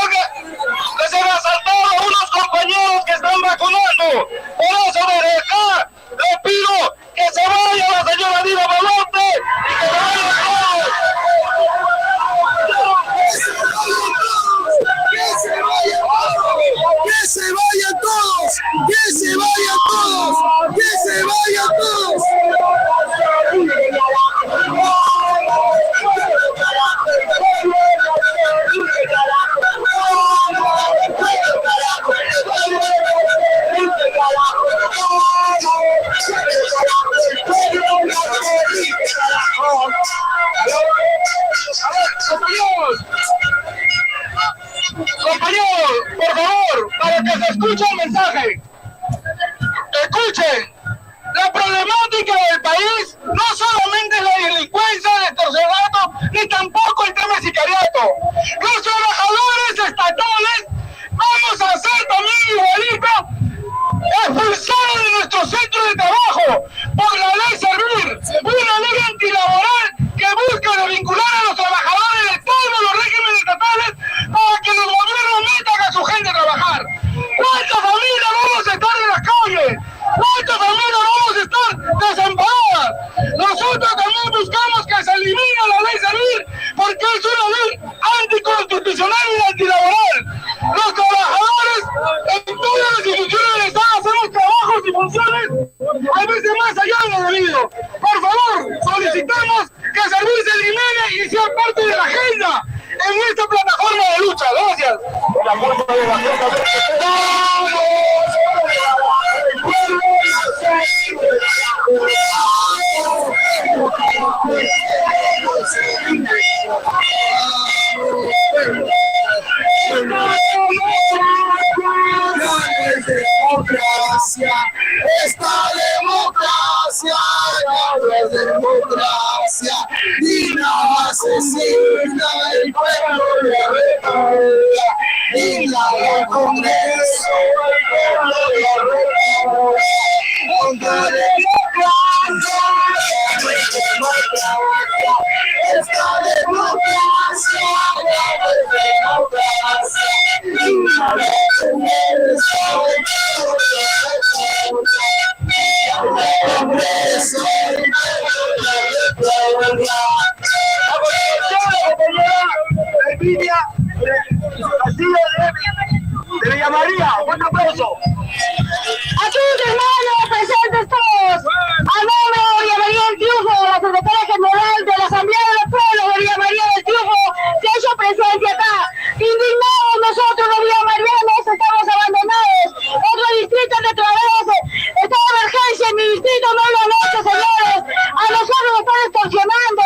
han asaltado a unos compañeros que están vacunando. Por eso desde acá les pido que se vaya la señora Dina Boluarte y que se vayan todos. ¡Que se vayan todos! ¡Que se vayan todos! ¡Que se vayan todos! Compañeros, por favor, para que se escuche el mensaje. Escuchen, la problemática del país no solamente es la delincuencia, el extorsionato, ni tampoco el tema de sicariato. Los trabajadores estatales vamos a hacer también igualito, expulsados de nuestro centro de trabajo por la ley Servir, una ley antilaboral que busca desvincular a los trabajadores de todos los regímenes estatales para que los gobiernos metan a su gente a trabajar. ¿Cuántas familias vamos a estar en las calles? ¿Cuántas familias vamos a estar desamparadas? Nosotros también buscamos que se elimine la ley Servir porque es una ley anticonstitucional y antilaboral. Los trabajadores en todas las instituciones del Estado hacemos trabajos y funciones a veces más allá de lo debido. Por favor, solicitamos que Servir se elimine y sea parte de la agenda en esta plataforma de lucha. Gracias. Esta democracia no es democracia, ni la asesina el pueblo de República, ni la del Congreso el pueblo de República. Contra democracia no es democracia, esta democracia no es democracia, ni la del Congreso el pueblo de República. Congreso, Emilia Castillo de Villa María, un aplauso. Aquí, hermanos, presentes todos, a nombre de Villa María del Triunfo, la secretaria general de la Asamblea del Pueblo de Villa María del Triunfo, se ha hecho presencia acá. Indignados nosotros los villamarianos, estamos abandonados, otros distritos de trabajo, está de emergencia en mi distrito, no lo noto, señores, a nosotros nos están extorsionando,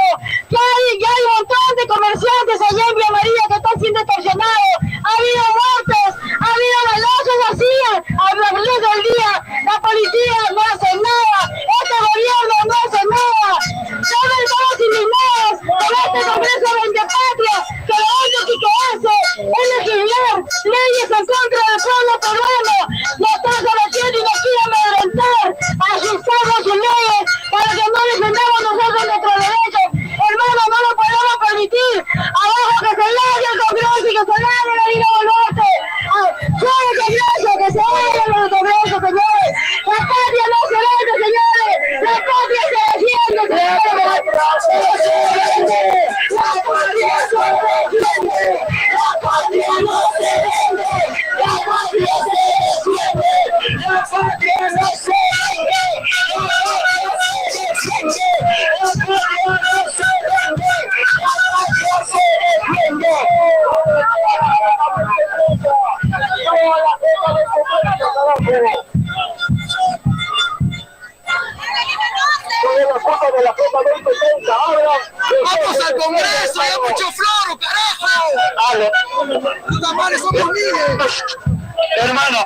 ya hay un montón de comerciantes allá en Villa María que están siendo extorsionados, ha habido muertes, ha habido balazos vacíos a la luz del día, la policía no hace nada, este gobierno no hace nada, todos estamos indignados con este Congreso Vendepatria, que lo único que hace es legislar leyes en contra del pueblo peruano, nos está sometiendo y nos quiere amedrentar, ajustamos sus leyes para que no defendamos nosotros nuestros derechos, hermano, no lo podemos permitir, abajo que se largue el Congreso y que se largue la Dina Boluarte, fuera el Congreso, que se largue el Congreso, señores, la patria no se vende, señores, la patria se defiende, señores, la patria se defiende, la patria se defiende, la patria no se vende, la patria se defiende, la patria no se vende, la patria se defiende, la patria no se vende, la patria se defiende. ¡Vamos al Congreso! ¡Ya mucho floro, carajo! ¡Puta madre, somos miles! Hermano,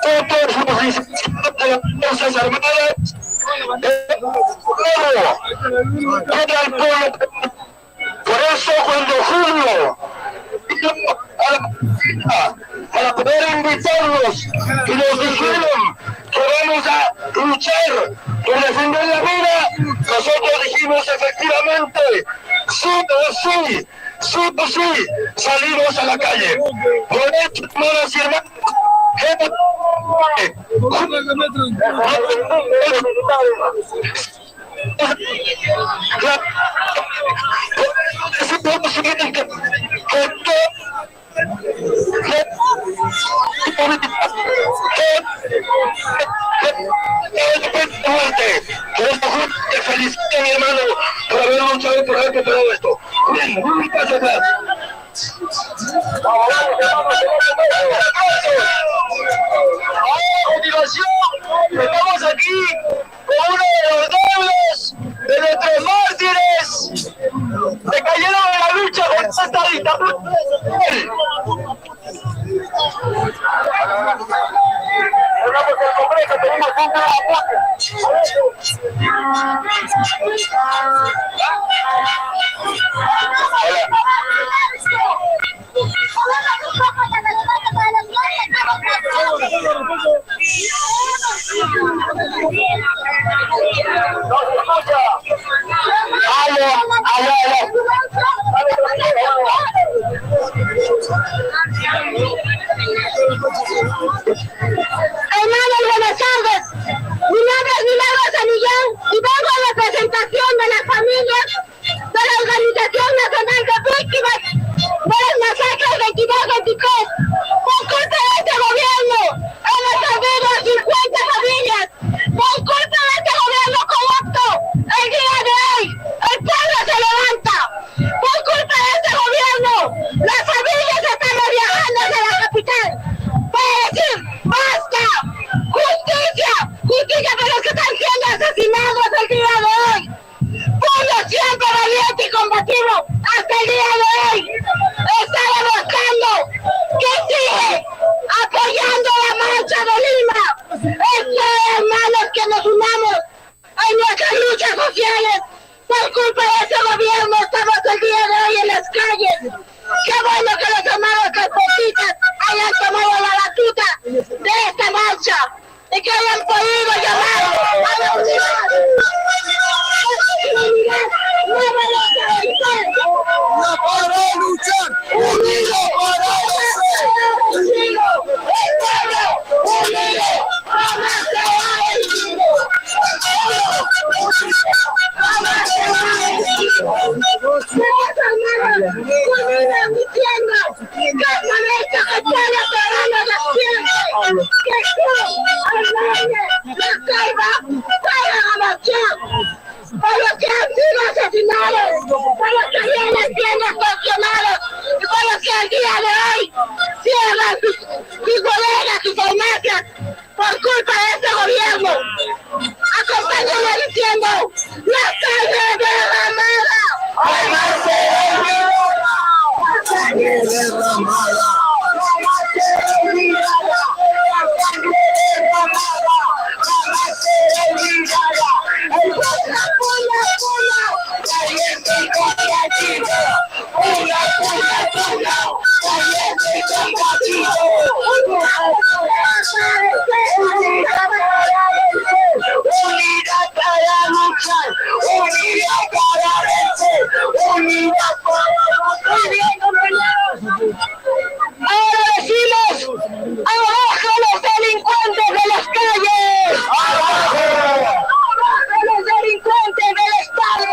todos somos licenciados de las Fuerzas Armadas contra el pueblo. Por eso cuando Julio para poder invitarlos y nos dijeron que vamos a luchar por defender la vida, nosotros dijimos efectivamente, sí, salimos a la calle. Por eso, hermanas y hermanos, te felicito, mi hermano, por haber luchado por algo todo esto. Un paso atrás. A continuación, estamos aquí con uno de los nobles, de nuestros mártires, que cayeron en la lucha contra esta dictadura. Cerramos el Congreso, tenemos un gran apoyo. Hermanos, buenas tardes. Mi nombre es Milagros Sanillán y vengo a representación de las familias de la Organización Nacional de Víctimas de las masacres 22-23. Por culpa de este gobierno, hemos perdido 50 familias. Por culpa de este gobierno corrupto, el día de hoy, el pueblo se levanta. Por culpa de este gobierno, las familias están viajando hacia la capital para decir, ¡basta! España peruana naciente, que tú, Hernández, la Caiba, vayan a marchar por los que han sido asesinados, por los que vienen siendo extorsionados y por los que al día de hoy cierran sus bodegas, sus farmacias por culpa de este gobierno. Acompáñame diciendo, la calle derramada. Unidad para luchar, unidad para vencer, unidad para luchar. Ahora decimos, abajo los delincuentes de las calles. Abajo los delincuentes del Estado.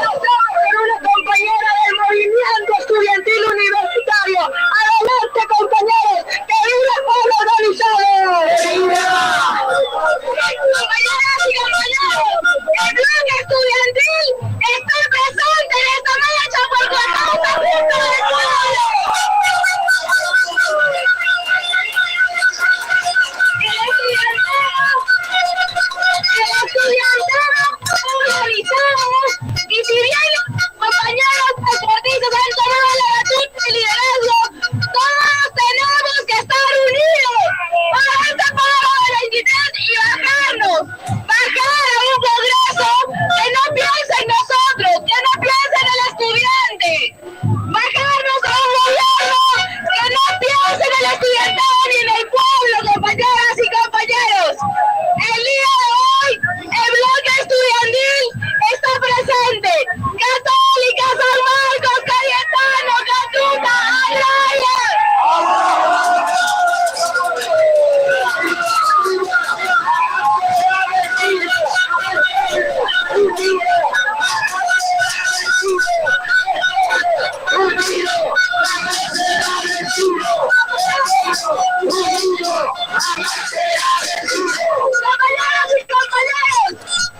Nosotros, una compañera del movimiento estudiantil universitario. Adelante, compañeros, que viva el pueblo organizado. Compañeras y compañeros, el bloque estudiantil está presente en esta marcha porque estamos haciendo del pueblo. El estudiantado organizado, y si bien compañeros deportistas han tomado la batuta y liderazgo, todos tenemos que estar unidos para este paro de la identidad y bajar a un progreso que no piense en nosotros, que no piense en el estudiante, bajarnos a un gobierno que no piense en el estudiantado ni en el pueblo, compañeras y compañeros. El día de hoy, el bloque estudiantil está presente. Católica, San Marcos, Cayetano, Catuta, Araya. Compañeras y compañeros,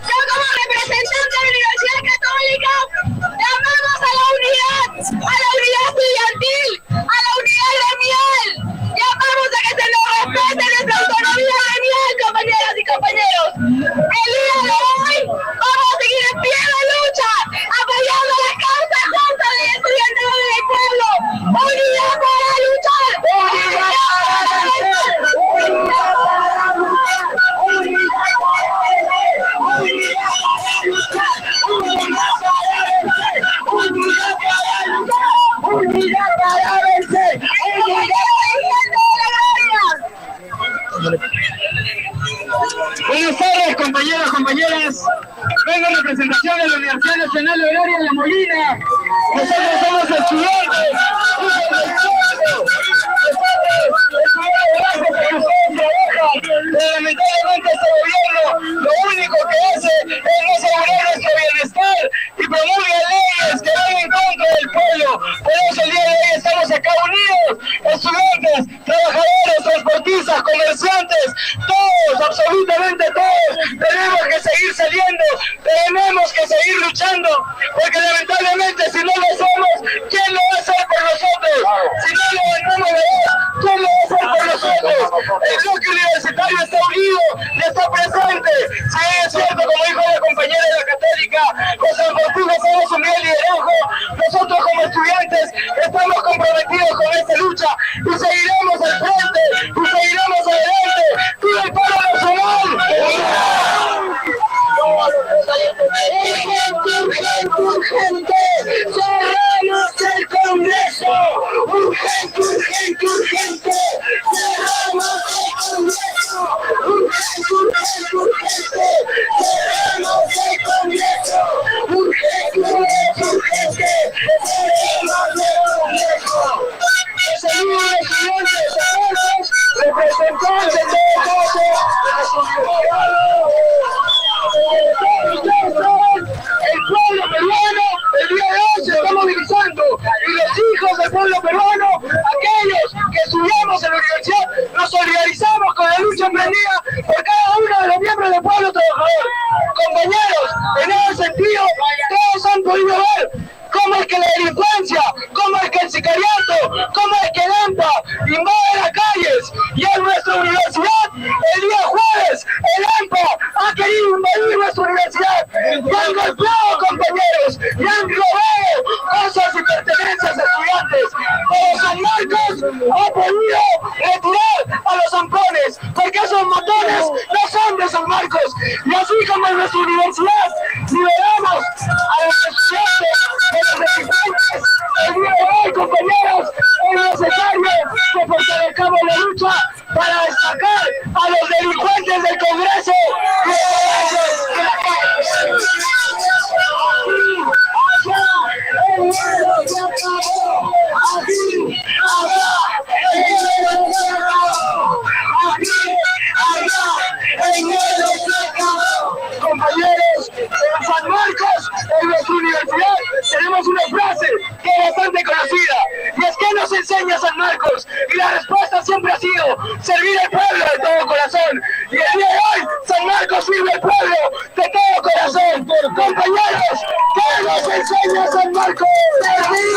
yo como representante de la Universidad Católica llamamos a la unidad estudiantil, a la unidad gremial, llamamos a que se nos respete nuestra autonomía gremial, compañeras y compañeros. El día de hoy vamos a seguir en pie de lucha, apoyando la causa justa del estudiantado y del pueblo. Unidad para luchar, unidad para vencer, unidad para luchar, unidad para luchar, unidad para vencer, unidad para luchar, unidad para vencer, Buenas tardes, compañeros, compañeras. Vengo en representación de la Universidad Nacional de Gloria de La Molina. Nosotros somos estudiantes. Lamentablemente este gobierno lo único que hace es no asegurar nuestro bienestar y promulga leyes que van en contra del pueblo. Por eso el día de hoy estamos acá unidos, estudiantes, trabajadores, transportistas, comerciantes, todos, absolutamente todos, tenemos que seguir saliendo, tenemos que seguir luchando, porque lamentablemente si no lo hacemos, ¿quién lo va a hacer por nosotros? Si no lo ganamos de vos, ¿quién lo va a hacer por nosotros? El bloque universitario está unido y está presente. Sí, es cierto, como dijo la compañera de la Católica, los transportistas somos un bien liderazgo. Nosotros como estudiantes estamos comprometidos con esta lucha y seguiremos al frente y seguiremos adelante. ¡Viva el paro nacional! Urgente, cerramos el Congreso. Urgente, urgente, urgente, cerramos el Congreso. Urgente, urgente, urgente, cerramos el Congreso. Urgente, urgente, urgente, cerramos el Congreso. Saludos, estudiantes, amigos, representantes de todos. El pueblo peruano, el día de hoy se está movilizando y los hijos del pueblo peruano aquí emprendida por cada uno de los miembros del pueblo trabajador. Compañeros, en ese sentido, todos han podido ver cómo es que la delincuencia, cómo es que el sicariato, cómo es que el EMPA invade las calles. Y en nuestra universidad, el día jueves, el EMPA ha querido invadir nuestra universidad. Y han golpeado, compañeros, y han robado cosas y pertenencias de estudiantes. Pero San Marcos ha podido retirar a los zampones, porque esos matones no son de San Marcos. Y así como en nuestra universidad liberamos a los estudiantes de los delincuentes, el día de hoy, compañeros, es necesario que fortalezcamos la lucha para destacar a los delincuentes del Congreso y de la calle. Compañeros, en San Marcos, en nuestra universidad, tenemos una frase que es bastante conocida, y es que nos enseña San Marcos, y la respuesta siempre ha sido servir al pueblo de todo corazón, y el día de hoy San Marcos sirve al pueblo de todo corazón. Compañeros, ¿qué nos enseña San Marcos? ¡Servir!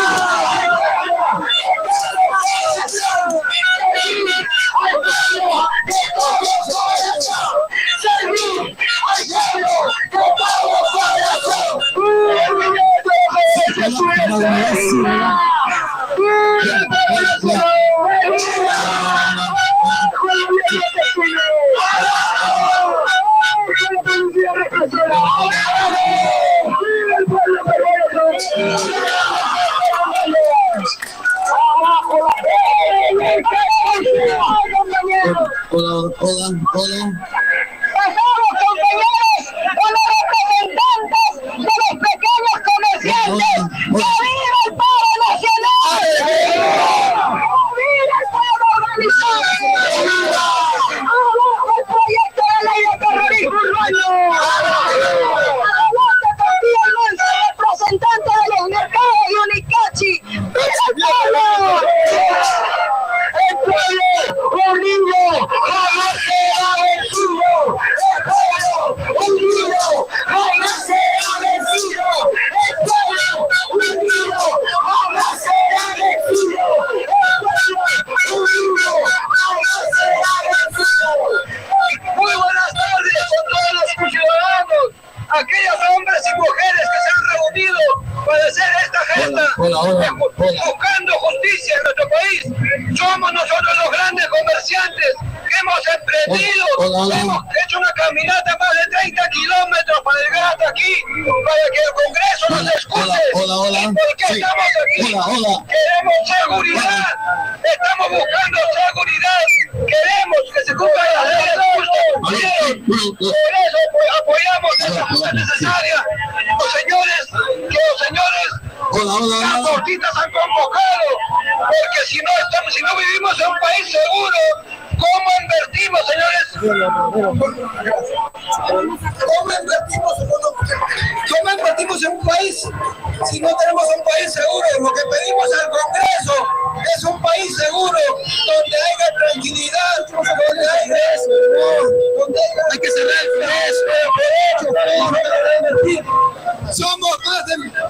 Hola. Pasamos, compañeros, con los representantes de los pequeños comerciantes. ¡Que viva el paro nacional! ¡Que viva el paro organizado! ¡Abajo el proyecto de ley de terrorismo urbano! ¡Adelante, Tortilla Almanza, representante de los mercados de Unicachi! ¡Viva el pueblo! ¡El pueblo unido jamás será vencido! ¡El pueblo unido jamás será vencido! ¡El pueblo unido jamás será vencido! ¡El pueblo unido jamás será vencido! Muy buenas tardes a todos los ciudadanos, aquellos hombres y mujeres que se han reunido para hacer esta gesta buscando justicia en nuestro país. Somos nosotros los grandes comerciantes que hemos emprendido, hemos hecho una caminata más de 30 kilómetros para llegar hasta aquí, para que el Congreso nos escuche. ¿Y por qué estamos aquí? Queremos seguridad, estamos buscando seguridad, queremos que se cumplan las leyes justas. Por eso apoyamos esa junta necesaria. Los señores transportistas han convocado, porque si no vivimos en un país seguro, ¿cómo invertimos, señores? ¿Cómo invertimos en un país si no tenemos un país seguro? Lo que pedimos al Congreso es un país seguro, donde haya tranquilidad, donde haya hay que cerrar el Somos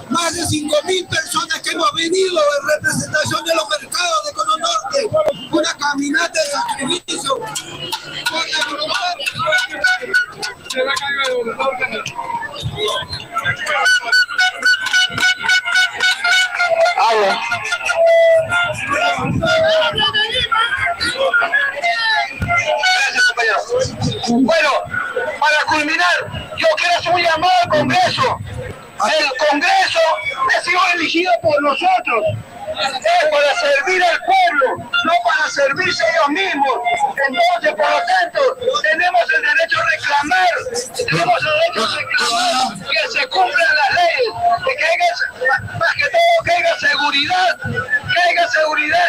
más de 5.000 personas que hemos venido en representación de los mercados de Cono Norte, una caminata de sacrificio por la voluntad. Gracias, compañeros. Bueno, para culminar, yo quiero hacer un llamado al Congreso. El Congreso ha sido elegido por nosotros. Es para servir al pueblo, no para servirse ellos mismos. Entonces, por lo tanto, tenemos el derecho a reclamar, que se cumplan las leyes, que haya, más que todo, que haya seguridad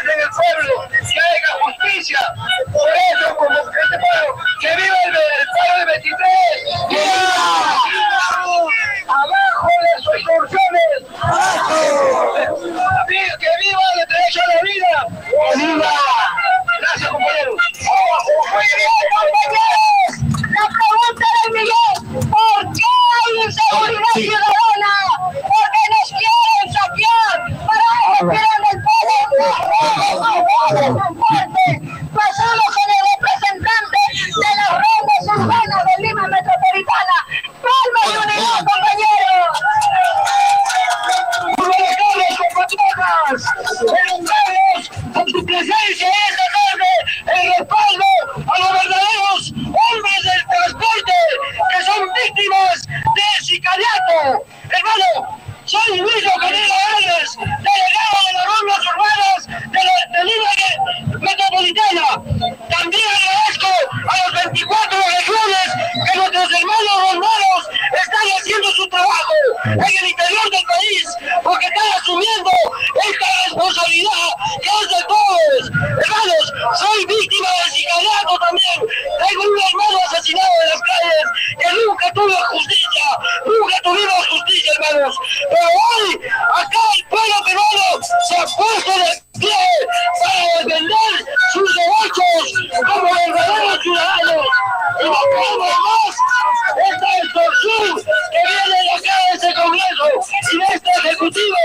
en el pueblo, que haya justicia. Por eso, como este pueblo, que viva el pueblo de 23, ¡viva! ¡Abajo de sus extorsiones! ¡Abajo! ¡Que viva el derecho a la vida! ¡Viva! Gracias, compañeros. Muy bien, compañeros. transporte. Pasamos con el representante de las redes urbanas de Lima Metropolitana. ¡Palmas y unidad, compañeros! Con tu presencia esta tarde, el respaldo a los verdaderos hombres del transporte que son víctimas de sicariato. Hermano, soy Luis Canelo Álvarez, delegado de las rondas urbanas de Lima Metropolitana. También agradezco a los 24 regiones que nuestros hermanos rondados están haciendo su trabajo en el interior del país, porque están asumiendo esta responsabilidad que es de todos. Hermanos, soy víctima de sicariato también. Tengo un hermano asesinado en las calles que nunca tuvo justicia, nunca tuvimos justicia, hermanos. Pero hoy, acá el pueblo peruano se ha puesto de pie para defender sus derechos como verdaderos ciudadanos. Y no queremos más esta extorsión que viene de acá de este Congreso y de este Ejecutivo,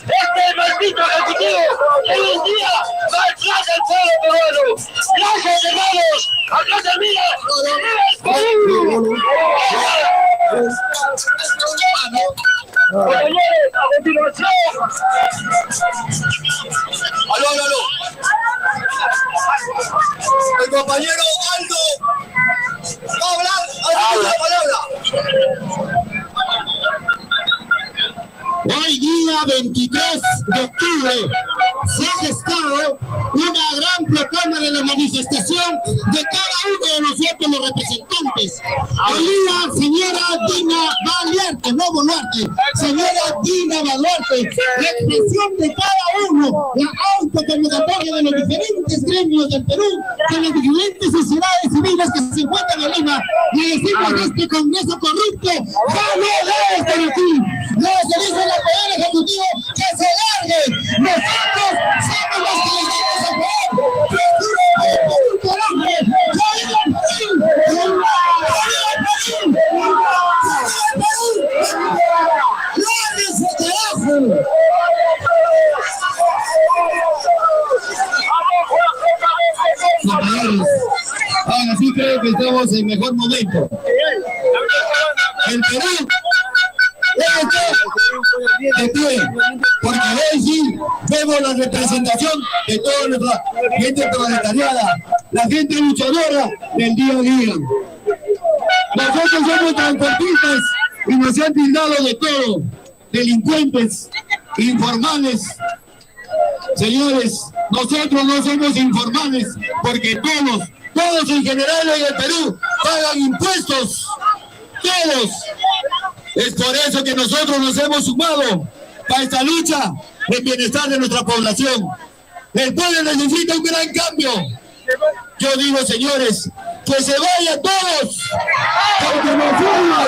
este maldito Ejecutivo que hoy en día maltrata al pueblo peruano. Gracias, hermanos. Acá termina. ¡Viva el Perú! Compañeros, a continuación. Aló. El compañero Aldo va a hablar. La palabra. Hoy día 23 de octubre se ha gestado una gran proclama de la manifestación de cada uno de nosotros los representantes. Hoy día, señora Dina Boluarte, no Boluarte, señora Dina Boluarte, la expresión de cada uno, la autoconvocatoria de los diferentes gremios del Perú, de las diferentes sociedades civiles que se encuentran en Lima, le decimos que este Congreso corrupto ya no debe estar aquí. Nos dice el Poder Ejecutivo que se largue. Nosotros somos los que les damos a favor. Ahora sí creo que estamos en mejor momento. El Perú de pie, porque hoy sí vemos la representación de toda nuestra gente proletariada, la gente luchadora del día a día. Nosotros somos transportistas y nos han tildado de todo, delincuentes, informales. Señores, nosotros no somos informales porque todos en general en el Perú pagan impuestos, todos. Es por eso que nosotros nos hemos sumado para esta lucha en bienestar de nuestra población. El pueblo necesita un gran cambio. Yo digo, señores, que se vayan todos, porque nos fuman.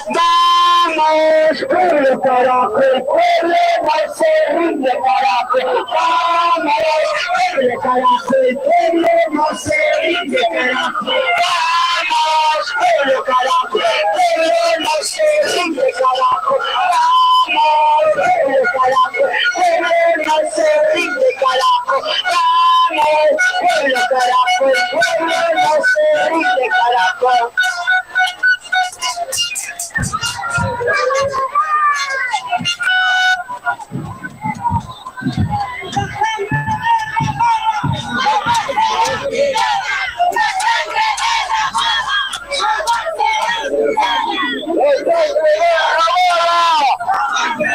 Vamos, pueblo carajo, el pueblo no se rinde, carajo. Vamos, pueblo carajo, el pueblo no se rinde, carajo. Vamos, pueblo carajo, el pueblo no se rinde, carajo. Vamos, pueblo carajo, el pueblo no se rinde, carajo. Vamos, pueblo carajo, el pueblo no se rinde, carajo.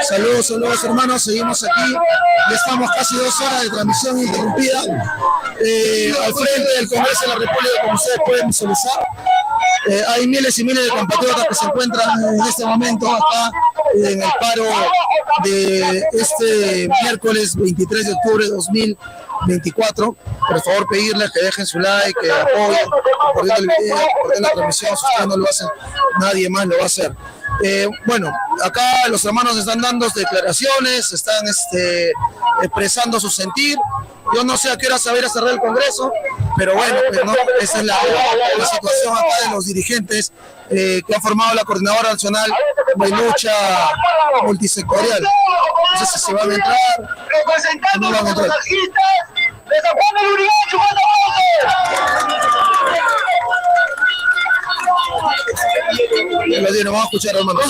Saludos hermanos, seguimos aquí, ya estamos casi 2 horas de transmisión interrumpida al frente del Congreso de la República, como ustedes pueden visualizar. Hay miles y miles de compatriotas que se encuentran en este momento acá en el paro de este miércoles 23 de octubre de 2024. Por favor, pedirles que dejen su like, que apoyen, compartiendo el video, compartiendo la transmisión. Si ustedes no lo hacen, nadie más lo va a hacer. Bueno, acá los hermanos están dando declaraciones, están expresando su sentir. Yo no sé a qué hora se va a ir a cerrar el Congreso, pero bueno, pues, ¿no? Esa es la situación acá de los dirigentes que han formado la Coordinadora Nacional de Lucha Multisectorial. No sé si se van a entrar o no van a entrar. de San Juan del Urigancho, Lo vamos a escuchar, hermanos.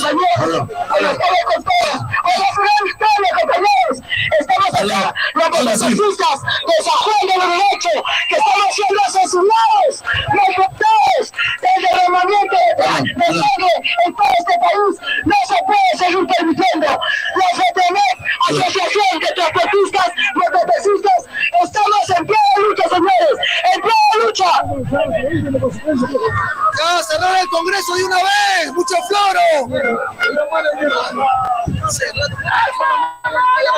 Estamos acá, los motociclistas de San Juan del Urigancho, que están siendo asesinados, maltratados, el derramamiento de sangre en todo este país no se puede seguir permitiendo. La FETEMEC, Asociación de Transportistas, Mototaxistas, estamos en pie de lucha, señores, en pie de lucha. ¡Ya, cerrar el Congreso de una vez! ¡Mucho floro!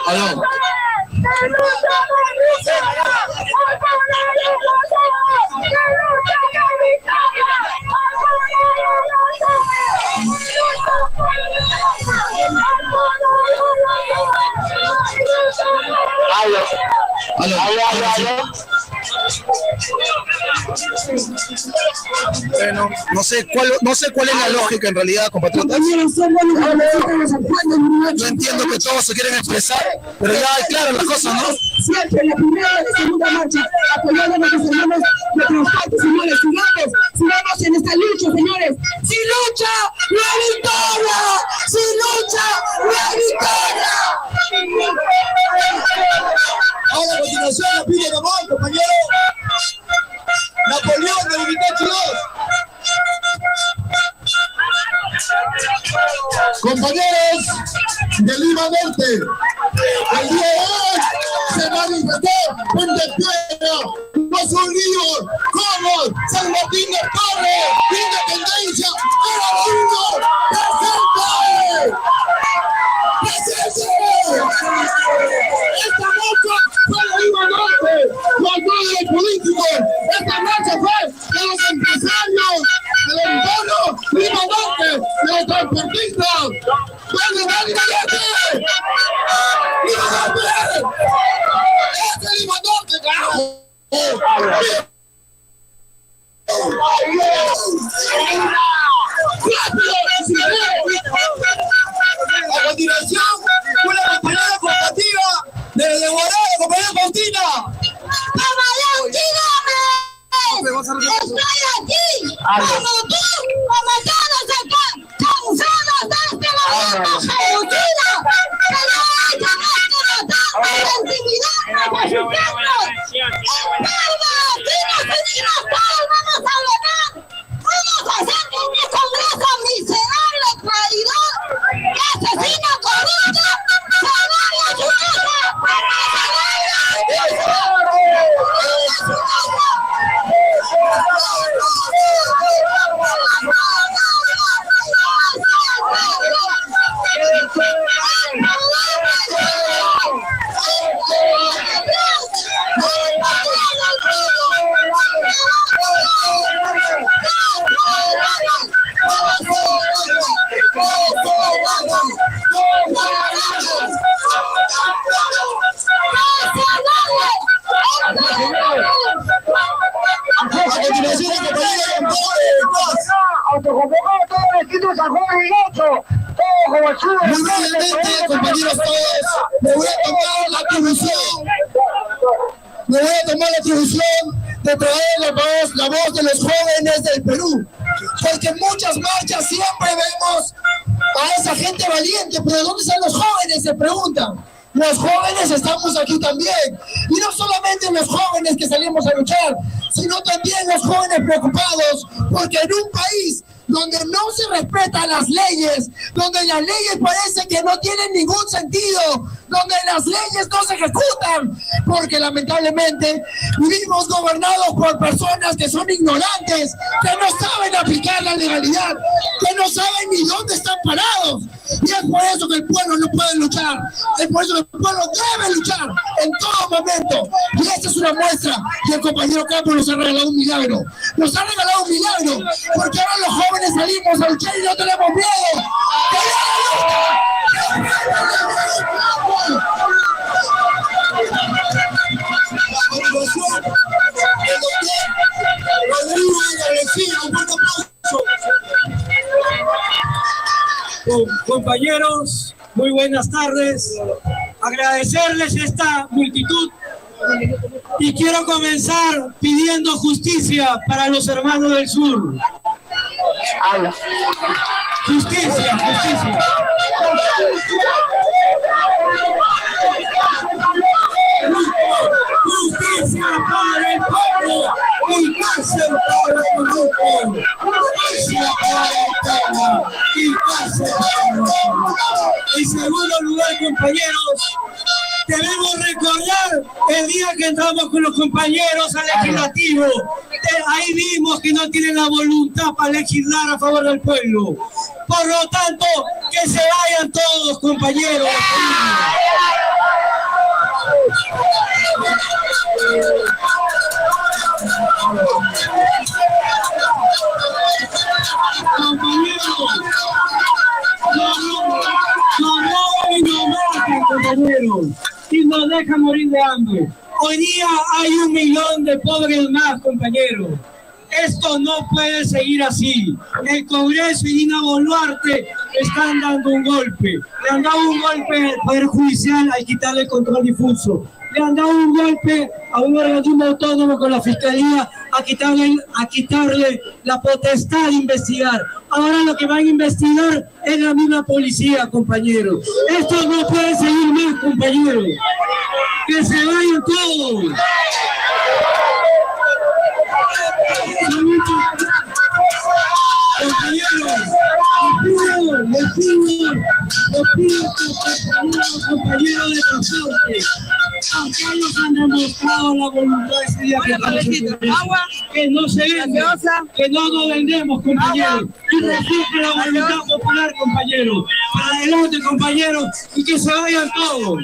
Aló. Bueno, no sé cuál es la lógica en realidad, compatriotas. Yo entiendo que todos se quieren expresar, pero ya hay claras las cosas, ¿no? Siempre la primera y la segunda marcha, apoyando a nuestros hermanos de transporte, señores. Sigamos en esta lucha, señores. ¡Sin lucha, no hay victoria! ¡Sin lucha, no hay victoria! Ahora a continuación la pide nomás, compañero. Napoleón de Urigancho 2. Compañeros de Lima Norte, el día de hoy se manifestó un despliegue, los unidos como San Martín de Torres, Independencia, Araújo, presente. Esta marcha fue de Lima Norte, los líderes políticos. Esta marcha fue de los empresarios, del entorno Lima Norte, de los transportistas. ¡Vamos, Lima Norte! ¡Lima Norte! ¡Este es Lima Norte, carajo! A continuación, una compañera combativa de Morado, compañera Faustina. Estoy aquí, como tú, como todos acá, cansados de este movimiento genocida, que no hayan matar para intimidar a los mexicanos. Embargo, aquí nos todos vamos a ganar. Vamos a hacer que este Congreso miserable, traidor, que asesina corrupto, se vaya a su casa. Muy brevemente, compañeros todos, me voy a tomar la atribución de traer la voz de los jóvenes del Perú, porque en muchas marchas siempre vemos a esa gente valiente, pero ¿dónde están los jóvenes? Se preguntan. Los jóvenes estamos aquí también, y no solamente los jóvenes que salimos a luchar, sino también los jóvenes preocupados, porque en un país donde no se respetan las leyes, donde las leyes parece que no tienen ningún sentido, donde las leyes no se ejecutan, porque lamentablemente vivimos gobernados por personas que son ignorantes, que no saben aplicar la legalidad, que no saben ni dónde están parados. Y es por eso que el pueblo no puede luchar, es por eso que el pueblo debe luchar en todo momento. Y esta es una muestra que el compañero Campos nos ha regalado un milagro. Nos ha regalado un milagro, porque ahora los jóvenes salimos a luchar y no tenemos miedo. La continuación, el doctor Rodrigo García, un buen aplauso. Compañeros, muy buenas tardes. Agradecerles esta multitud y quiero comenzar pidiendo justicia para los hermanos del sur. Justicia, justicia. Justicia para el pueblo y cárcel para el corrupto. Justicia para el pueblo y cárcel para el corrupto. En segundo lugar, compañeros, debemos recordar el día que entramos con los compañeros al legislativo. Ahí vimos que no tienen la voluntad para legislar a favor del pueblo. Por lo tanto, que se vayan todos, compañeros. Compañeros, y nos deja morir de hambre. Hoy día hay 1 millón de pobres más, compañeros. Esto no puede seguir así. El Congreso y Dina Boluarte están dando un golpe. Le han dado un golpe al Poder Judicial al quitarle el control difuso. Le han dado un golpe a un organismo autónomo con la Fiscalía a quitarle la potestad de investigar. Ahora lo que van a investigar es la misma policía, compañeros. Esto no puede seguir más, compañeros. ¡Que se vayan todos! Compañeros, les pido compañeros de transporte, acá nos han demostrado la voluntad de ese día que no se vende, que no nos vendemos, compañeros, y resulta la voluntad popular, compañeros. Para adelante, compañeros, y que se vayan todos.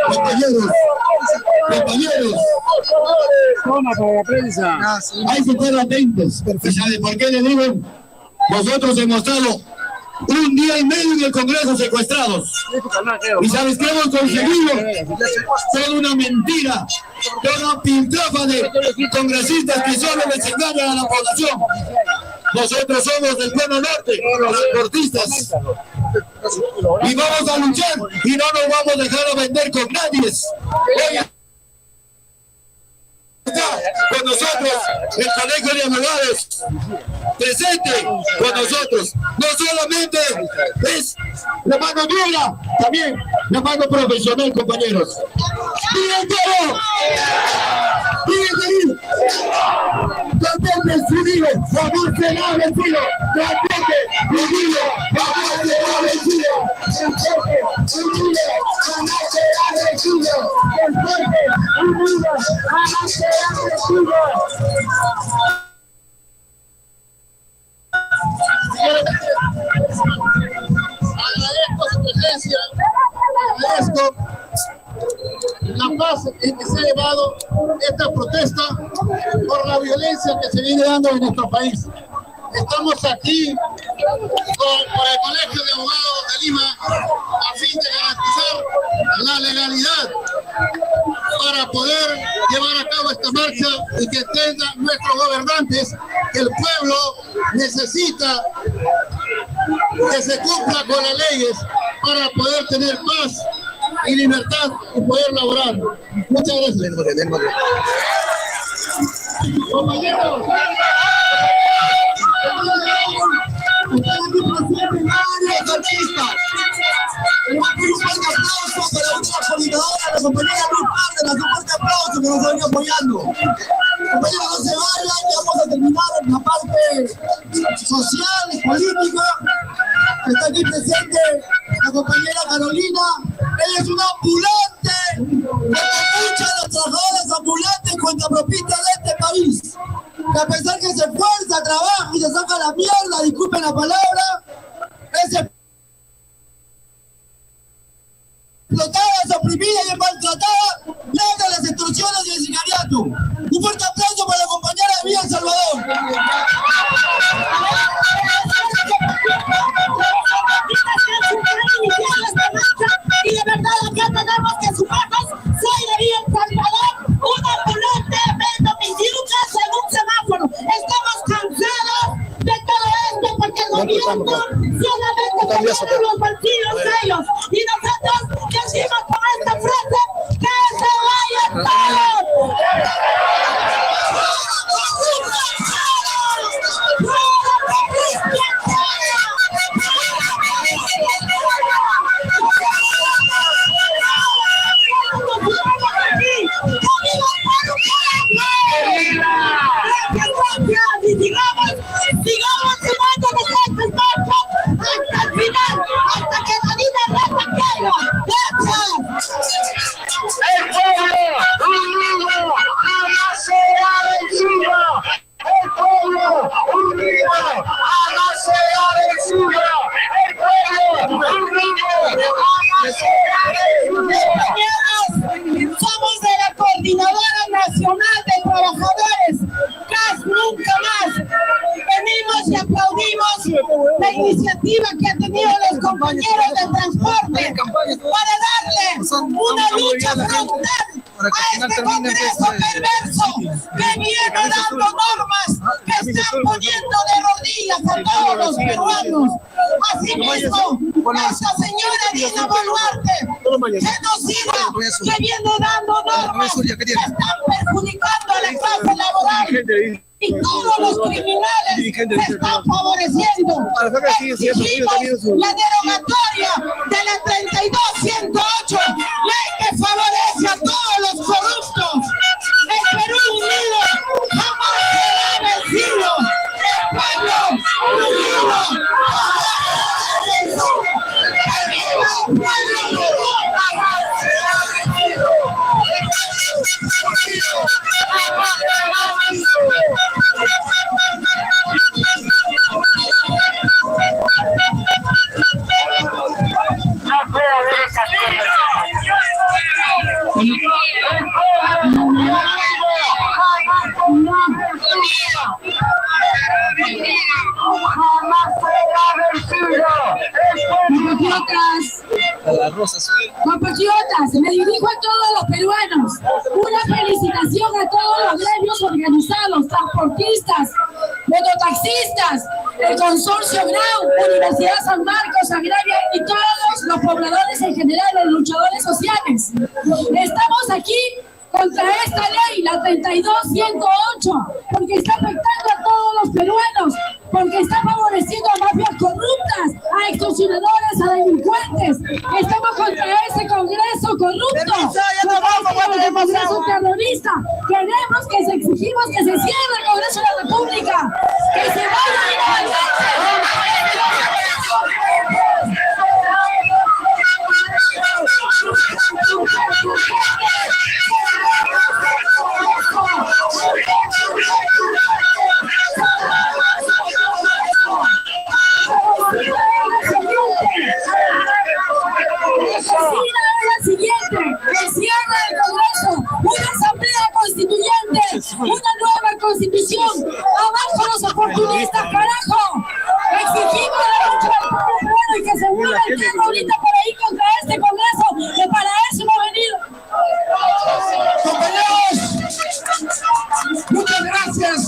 Compañeros, Toma para la prensa. hay que estar atentos. ¿Y sabe por qué les digo? Nosotros hemos estado 1 día y medio en el Congreso secuestrados. ¿Y sabes qué hemos conseguido? Toda una mentira, toda una piltrafa de congresistas que solo les engañan a la población. Nosotros somos del Pleno Norte, los deportistas. Y vamos a luchar y no nos vamos a dejar a vender con nadie. Hoy está con nosotros el Colegio de Abogados, presente con nosotros. No solamente es la mano dura, también la mano profesional, compañeros. ¡Miren todo! ¡Miren ahí! ¡Transporte civil! ¡Jamás será vencido! ¡Transporte civil! ¡Jamás será vencido! ¡Transporte civil! ¡Jamás será vencido! ¡Transporte civil! ¡Jamás será vencido! Agradezco su presencia, agradezco la paz en que se ha llevado esta protesta por la violencia que se viene dando en nuestro país. Estamos aquí por el Colegio de Abogados de Lima a fin de garantizar la legalidad para poder llevar a cabo esta marcha y que tengan nuestros gobernantes que el pueblo necesita que se cumpla con las leyes para poder tener paz y libertad y poder laborar. Muchas gracias. Compañeros, varios artistas. Un fuerte aplauso para una coordinadora, la compañera Luz Parra, un fuerte aplauso que nos ha venido apoyando. Compañeros, no se dirigente social, política. Está aquí presente la compañera Carolina. Ella es una ambulante, como muchas de las trabajadoras ambulantes cuentapropistas de este país. Que a pesar que se esfuerza, trabaja y se saca la mierda, disculpen la palabra, es explotada, es oprimida y es maltratada, gracias a las extorsiones y el sicariato. Un fuerte aplauso para la compañera de Villa El Salvador. Y de verdad acá tenemos que sumarnos. Soy de Villa El Salvador, una ambulante vendo mis yucas en un semáforo. Estamos cansados de todo esto porque el gobierno solamente controla los bolsillos de ellos. Y nosotros decimos con esta frase que se vayan todos. Sigamos sumando nosotros hasta el final, hasta que la vida rata caiga. El pueblo unido jamás será vencido. El pueblo unido jamás será vencido. El pueblo unido jamás será vencido. Somos de la Coordinadora Nacional de Trabajadores. CAS Nunca Más. Venimos y aplaudimos la iniciativa que han tenido los compañeros de transporte para darle una lucha frontal a este Congreso perverso que viene dando normas que están poniendo de rodillas a todos los peruanos. Asimismo, esta señora Dina Boluarte, genocida, que viene dando normas que están perjudicando a la clase laboral. Y todos los criminales se están favoreciendo. Exigimos la derogatoria de la 32-108, ley que favorece a todos los corruptos. El Perú unido jamás será vencido. El pueblo unido jamás será vencido. El pueblo unido jamás será vencido. Compatriotas, me dirijo a todos los peruanos. Una felicitación a todos los gremios organizados, transportistas, mototaxistas, el consorcio GRAU, Universidad San Marcos, Agraria y todos los pobladores en general, los luchadores sociales. Estamos aquí contra esta ley, la 32-108, porque está afectando a todos los peruanos, porque está favoreciendo a mafias corruptas, a extorsionadores, a delincuentes. Estamos contra ese Congreso corrupto, contra el Congreso terrorista. Queremos que se exigimos que se cierre el Congreso de la República, que se vaya la siguiente, el cierre del Congreso, una asamblea constituyente, una nueva constitución, abajo los oportunistas, carajo. Exigimos la lucha del pueblo peruano y que se mueva el tiempo ahorita para ir contra este Congreso, que para eso hemos venido. Compañeros, muchas gracias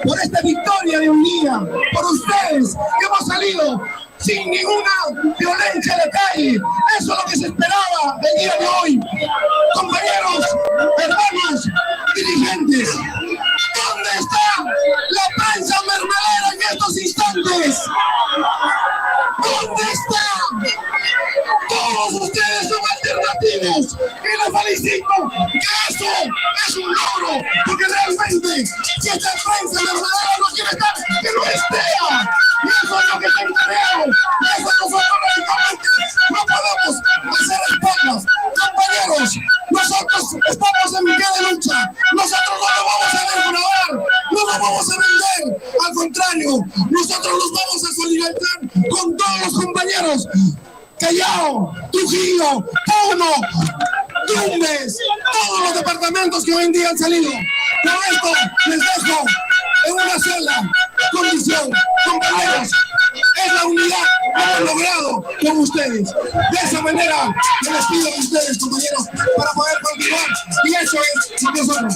por esta victoria de un día, por ustedes que hemos salido sin ninguna violencia de calle. Eso es lo que se esperaba el día de hoy. Compañeros, hermanos, dirigentes, ¿dónde está la prensa mermelera en estos instantes? ¿Dónde está? Todos ustedes son alternativos y les felicito que eso es un logro, porque realmente si esta prensa mermelera no quiere estar contrario, nosotros nos vamos a solidarizar con todos los compañeros. Callao, Trujillo, Puno, Tumbes, todos los departamentos que hoy en día han salido. Por esto les dejo en una sola condición, compañeros, es la unidad que hemos logrado con ustedes. De esa manera me despido de ustedes, compañeros, para poder continuar, y eso es lo que somos.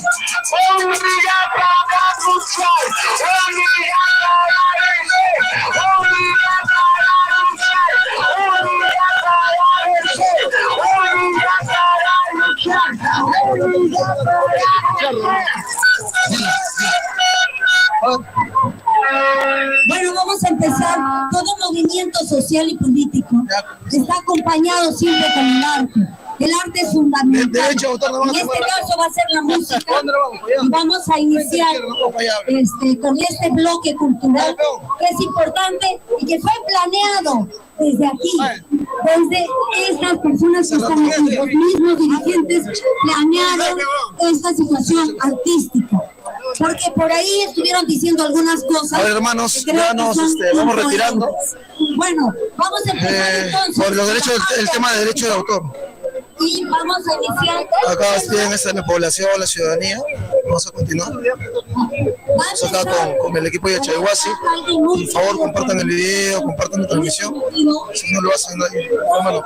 Bueno, vamos a empezar. Todo movimiento social y político está acompañado siempre con el arte. El arte es fundamental. En este caso va a ser la música. Y vamos a iniciar con este bloque cultural que es importante y que fue planeado desde aquí, desde estas personas que están aquí, los mismos dirigentes planearon esta situación artística. Porque por ahí estuvieron diciendo algunas cosas. A ver, hermanos, ya nos vamos retirando. Bueno, vamos a empezar entonces. Por los derechos, el tema de derecho de autor. Y vamos a iniciar. Acá tienen esa la población, la ciudadanía. Vamos a continuar. Vamos acá con el equipo de Chayhuasi. Por favor, compartan el video, compartan la transmisión. Si no lo hacen, nadie, hermano,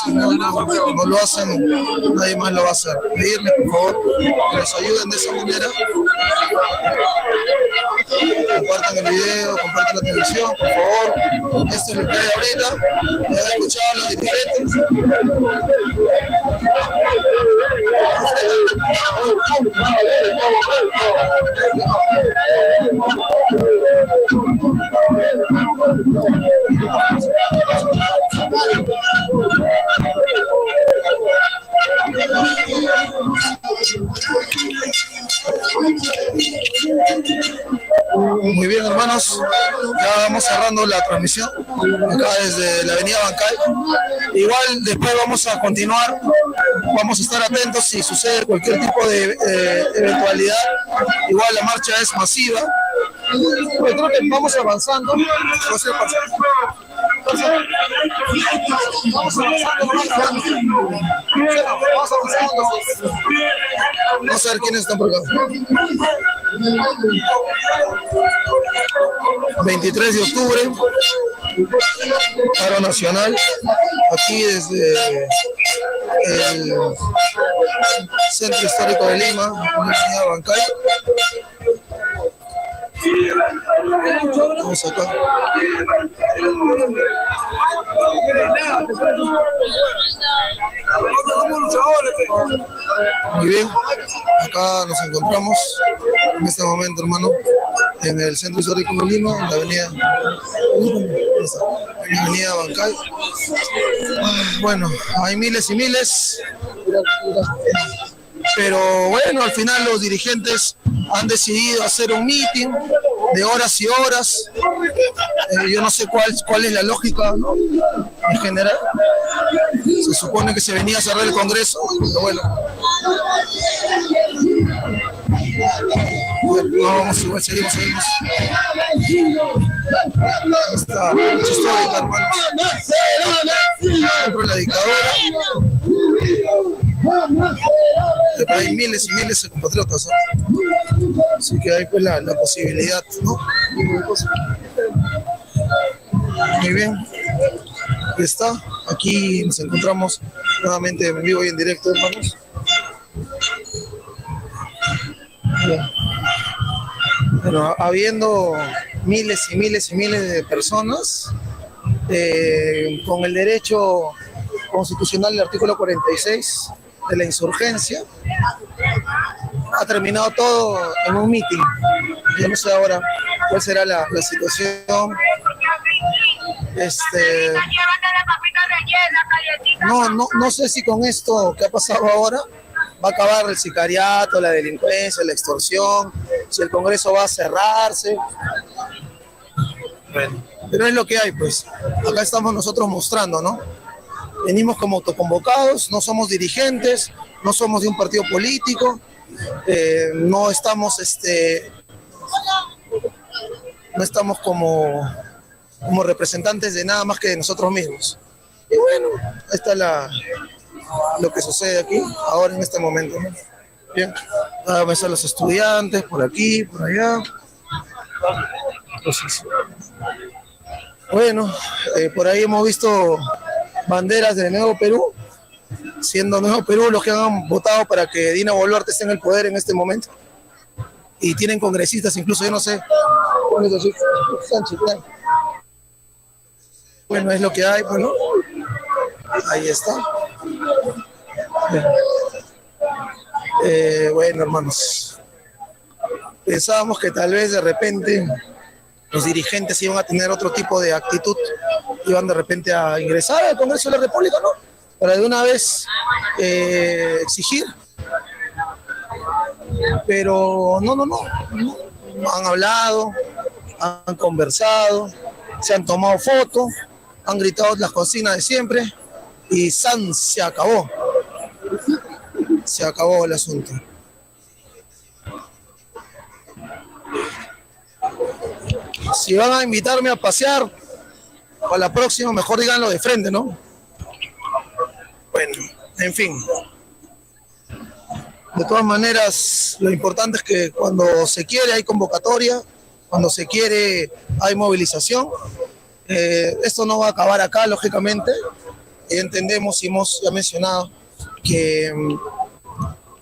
si no lo hacen, nadie más lo va a hacer. Pedirles, por favor, que nos ayuden de esa manera. Compartan el video, compartan la transmisión, por favor. Esto es lo que hay ahorita. Ya han escuchado a los dirigentes. Muy bien, hermanos, ya vamos cerrando la transmisión acá desde la avenida Bancay. Igual después vamos a continuar, vamos a estar atentos si sucede cualquier tipo de eventualidad. Igual la marcha es masiva. Pues creo que vamos avanzando. Vamos avanzando. Vamos a ver quiénes están por acá. 23 de octubre, paro nacional, aquí desde el Centro Histórico de Lima, Universidad Bancay. Vamos acá. Muy bien, acá nos encontramos en este momento, hermano, en el Centro Histórico de Lima, en la avenida Bancay. Bueno, hay miles y miles, pero bueno, al final los dirigentes han decidido hacer un meeting de horas y horas. Yo no sé cuál es la lógica, ¿no? En general. Se supone que se venía a cerrar el Congreso, pero bueno. No, vamos igual, seguimos. Esta lucha histórica, hermano. Contra la dictadura. Hay miles y miles de compatriotas, ¿no? Así que hay pues la posibilidad, ¿no? Muy bien. Aquí está. Aquí nos encontramos nuevamente en vivo y en directo, hermanos. Bueno, habiendo miles y miles y miles de personas con el derecho constitucional del artículo 46 de la insurgencia, ha terminado todo en un mitin. Yo no sé ahora cuál será la situación. No sé si con esto que ha pasado ahora va a acabar el sicariato, la delincuencia, la extorsión, si el Congreso va a cerrarse. Bueno, pero es lo que hay, pues. Acá estamos nosotros mostrando, ¿no? Venimos como autoconvocados, no somos dirigentes, no somos de un partido político, no estamos no estamos como representantes de nada más que de nosotros mismos. Y bueno, ahí está lo que sucede aquí, ahora en este momento, ¿no? Bien, a ver a los estudiantes, por aquí, por allá. Entonces, bueno, por ahí hemos visto banderas de Nuevo Perú, siendo Nuevo Perú los que han votado para que Dina Boluarte esté en el poder en este momento. Y tienen congresistas, incluso yo no sé, Sánchez, claro. Bueno, es lo que hay, pues, ¿no? Ahí está. Bueno, hermanos, pensábamos que tal vez de repente los dirigentes iban a tener otro tipo de actitud, iban de repente a ingresar al Congreso de la República, ¿no? Para de una vez exigir. Pero no. Han hablado, han conversado, se han tomado fotos, han gritado las consignas de siempre y se acabó. Se acabó el asunto. Si van a invitarme a pasear, para la próxima mejor díganlo de frente, ¿no? Bueno, en fin. De todas maneras, lo importante es que cuando se quiere hay convocatoria, cuando se quiere hay movilización. Esto no va a acabar acá, lógicamente. Entendemos y hemos ya mencionado que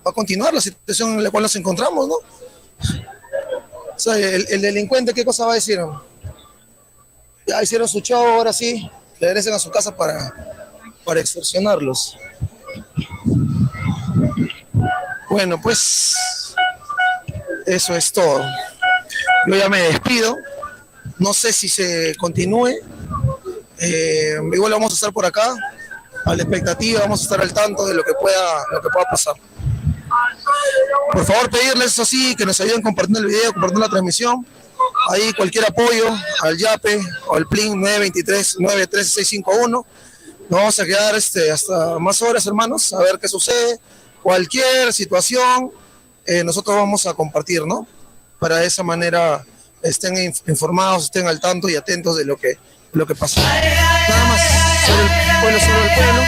va a continuar la situación en la cual nos encontramos, ¿no? O sea, el delincuente, ¿qué cosa va a decir? Ya hicieron su show, ahora sí, regresen a su casa para extorsionarlos. Bueno, pues eso es todo. Yo ya me despido. No sé si se continúe. Igual vamos a estar por acá, a la expectativa, vamos a estar al tanto de lo que pueda pasar. Por favor, pedirles, eso sí, que nos ayuden compartiendo el video, compartiendo la transmisión. Ahí cualquier apoyo al YAPE o al PLIN 923-93651. Nos vamos a quedar hasta más horas, hermanos, a ver qué sucede. Cualquier situación, nosotros vamos a compartir, ¿no? Para de esa manera estén informados, estén al tanto y atentos de lo que pasa. Nada más, sobre el pueblo.